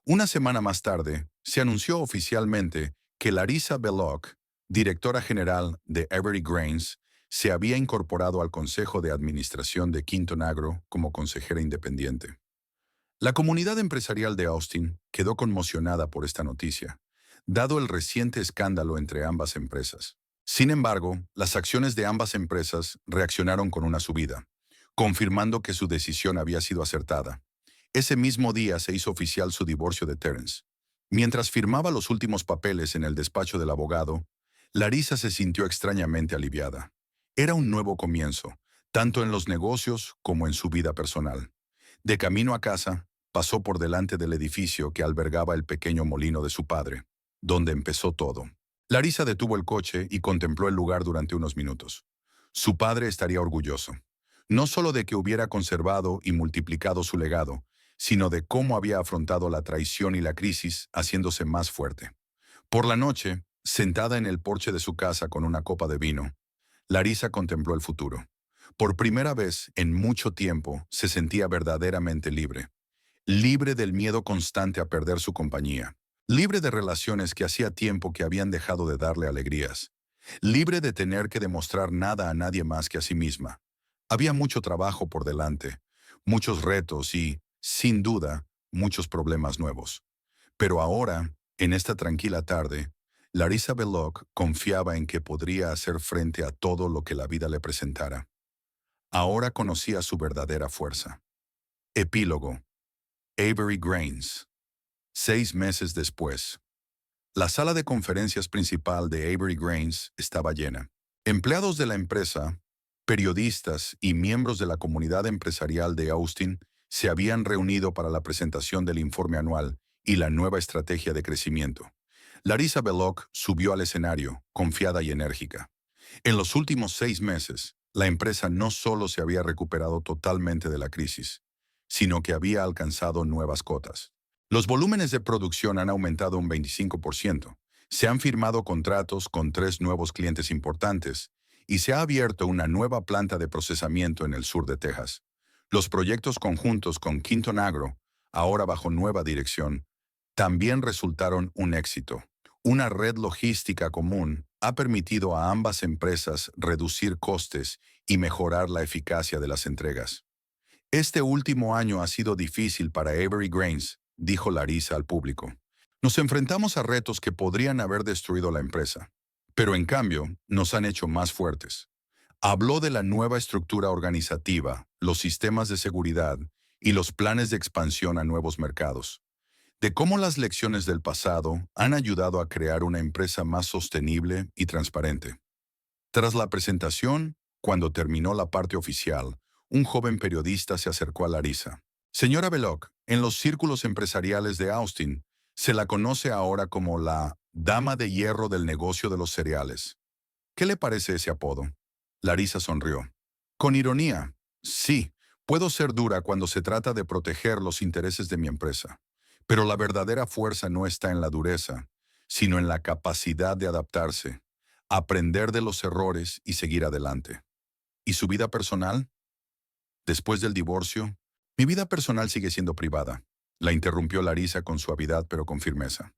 Una semana más tarde, se anunció oficialmente que Larisa Belloc, directora general de Avery Grains, se había incorporado al Consejo de Administración de Quinton Agro como consejera independiente. La comunidad empresarial de Austin quedó conmocionada por esta noticia, dado el reciente escándalo entre ambas empresas. Sin embargo, las acciones de ambas empresas reaccionaron con una subida, confirmando que su decisión había sido acertada. Ese mismo día se hizo oficial su divorcio de Terence. Mientras firmaba los últimos papeles en el despacho del abogado, Larisa se sintió extrañamente aliviada. Era un nuevo comienzo, tanto en los negocios como en su vida personal. De camino a casa, pasó por delante del edificio que albergaba el pequeño molino de su padre, donde empezó todo. Larisa detuvo el coche y contempló el lugar durante unos minutos. Su padre estaría orgulloso, no solo de que hubiera conservado y multiplicado su legado, sino de cómo había afrontado la traición y la crisis, haciéndose más fuerte. Por la noche, sentada en el porche de su casa con una copa de vino, Larisa contempló el futuro. Por primera vez en mucho tiempo se sentía verdaderamente libre. Libre del miedo constante a perder su compañía. Libre de relaciones que hacía tiempo que habían dejado de darle alegrías. Libre de tener que demostrar nada a nadie más que a sí misma. Había mucho trabajo por delante, muchos retos y, sin duda, muchos problemas nuevos. Pero ahora, en esta tranquila tarde, Larisa Belloc confiaba en que podría hacer frente a todo lo que la vida le presentara. Ahora conocía su verdadera fuerza. Epílogo. Avery Grains. 6 meses después. La sala de conferencias principal de Avery Grains estaba llena. Empleados de la empresa, periodistas y miembros de la comunidad empresarial de Austin se habían reunido para la presentación del informe anual y la nueva estrategia de crecimiento. Larisa Belloc subió al escenario, confiada y enérgica. En los últimos 6 meses, la empresa no solo se había recuperado totalmente de la crisis, sino que había alcanzado nuevas cotas. Los volúmenes de producción han aumentado un 25%, Se han firmado contratos con 3 nuevos clientes importantes y se ha abierto una nueva planta de procesamiento en el sur de Texas. Los proyectos conjuntos con Quinton Agro, ahora bajo nueva dirección, también resultaron un éxito. Una red logística común ha permitido a ambas empresas reducir costes y mejorar la eficacia de las entregas. Este último año ha sido difícil para Avery Grains, dijo Larissa al público. Nos enfrentamos a retos que podrían haber destruido la empresa, pero en cambio nos han hecho más fuertes. Habló de la nueva estructura organizativa, los sistemas de seguridad y los planes de expansión a nuevos mercados. De cómo las lecciones del pasado han ayudado a crear una empresa más sostenible y transparente. Tras la presentación, cuando terminó la parte oficial, un joven periodista se acercó a Larissa. Señora Belloc, en los círculos empresariales de Austin, se la conoce ahora como la Dama de Hierro del negocio de los cereales. ¿Qué le parece ese apodo? Larissa sonrió. Con ironía, sí, puedo ser dura cuando se trata de proteger los intereses de mi empresa. Pero la verdadera fuerza no está en la dureza, sino en la capacidad de adaptarse, aprender de los errores y seguir adelante. ¿Y su vida personal? Después del divorcio, mi vida personal sigue siendo privada. La interrumpió Larissa con suavidad pero con firmeza.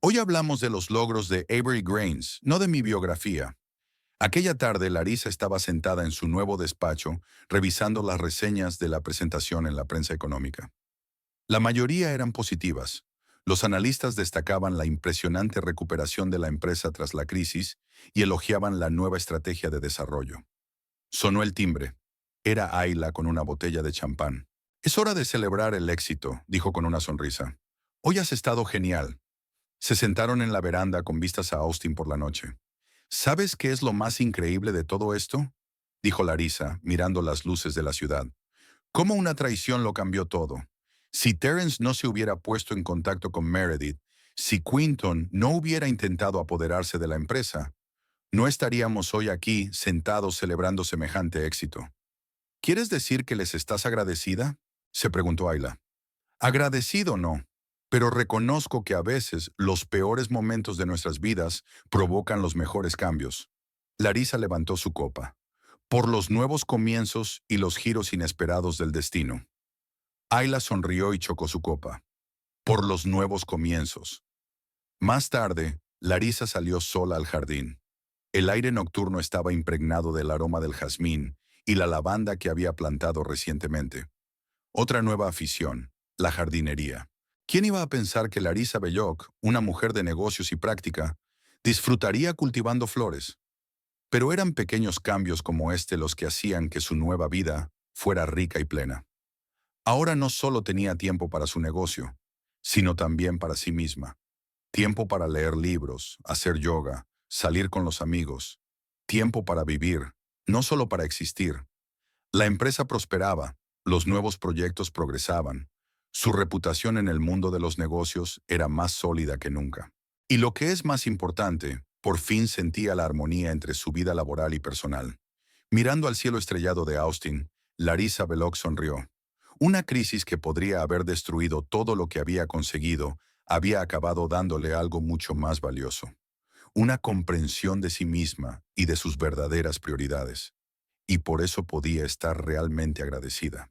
Hoy hablamos de los logros de Avery Grains, no de mi biografía. Aquella tarde, Larissa estaba sentada en su nuevo despacho, revisando las reseñas de la presentación en la prensa económica. La mayoría eran positivas. Los analistas destacaban la impresionante recuperación de la empresa tras la crisis y elogiaban la nueva estrategia de desarrollo. Sonó el timbre. Era Ayla con una botella de champán. Es hora de celebrar el éxito, dijo con una sonrisa. Hoy has estado genial. Se sentaron en la veranda con vistas a Austin por la noche. ¿Sabes qué es lo más increíble de todo esto? Dijo Larissa, mirando las luces de la ciudad. ¿Cómo una traición lo cambió todo? Si Terence no se hubiera puesto en contacto con Meredith, si Quinton no hubiera intentado apoderarse de la empresa, no estaríamos hoy aquí sentados celebrando semejante éxito. ¿Quieres decir que les estás agradecida? Se preguntó Ayla. Agradecido no, pero reconozco que a veces los peores momentos de nuestras vidas provocan los mejores cambios. Larissa levantó su copa. Por los nuevos comienzos y los giros inesperados del destino. Ayla sonrió y chocó su copa. Por los nuevos comienzos. Más tarde, Larissa salió sola al jardín. El aire nocturno estaba impregnado del aroma del jazmín y la lavanda que había plantado recientemente. Otra nueva afición, la jardinería. ¿Quién iba a pensar que Larissa Belloc, una mujer de negocios y práctica, disfrutaría cultivando flores? Pero eran pequeños cambios como este los que hacían que su nueva vida fuera rica y plena. Ahora no solo tenía tiempo para su negocio, sino también para sí misma. Tiempo para leer libros, hacer yoga, salir con los amigos. Tiempo para vivir, no solo para existir. La empresa prosperaba, los nuevos proyectos progresaban. Su reputación en el mundo de los negocios era más sólida que nunca. Y lo que es más importante, por fin sentía la armonía entre su vida laboral y personal. Mirando al cielo estrellado de Austin, Larissa Belloc sonrió. Una crisis que podría haber destruido todo lo que había conseguido, había acabado dándole algo mucho más valioso. Una comprensión de sí misma y de sus verdaderas prioridades. Y por eso podía estar realmente agradecida.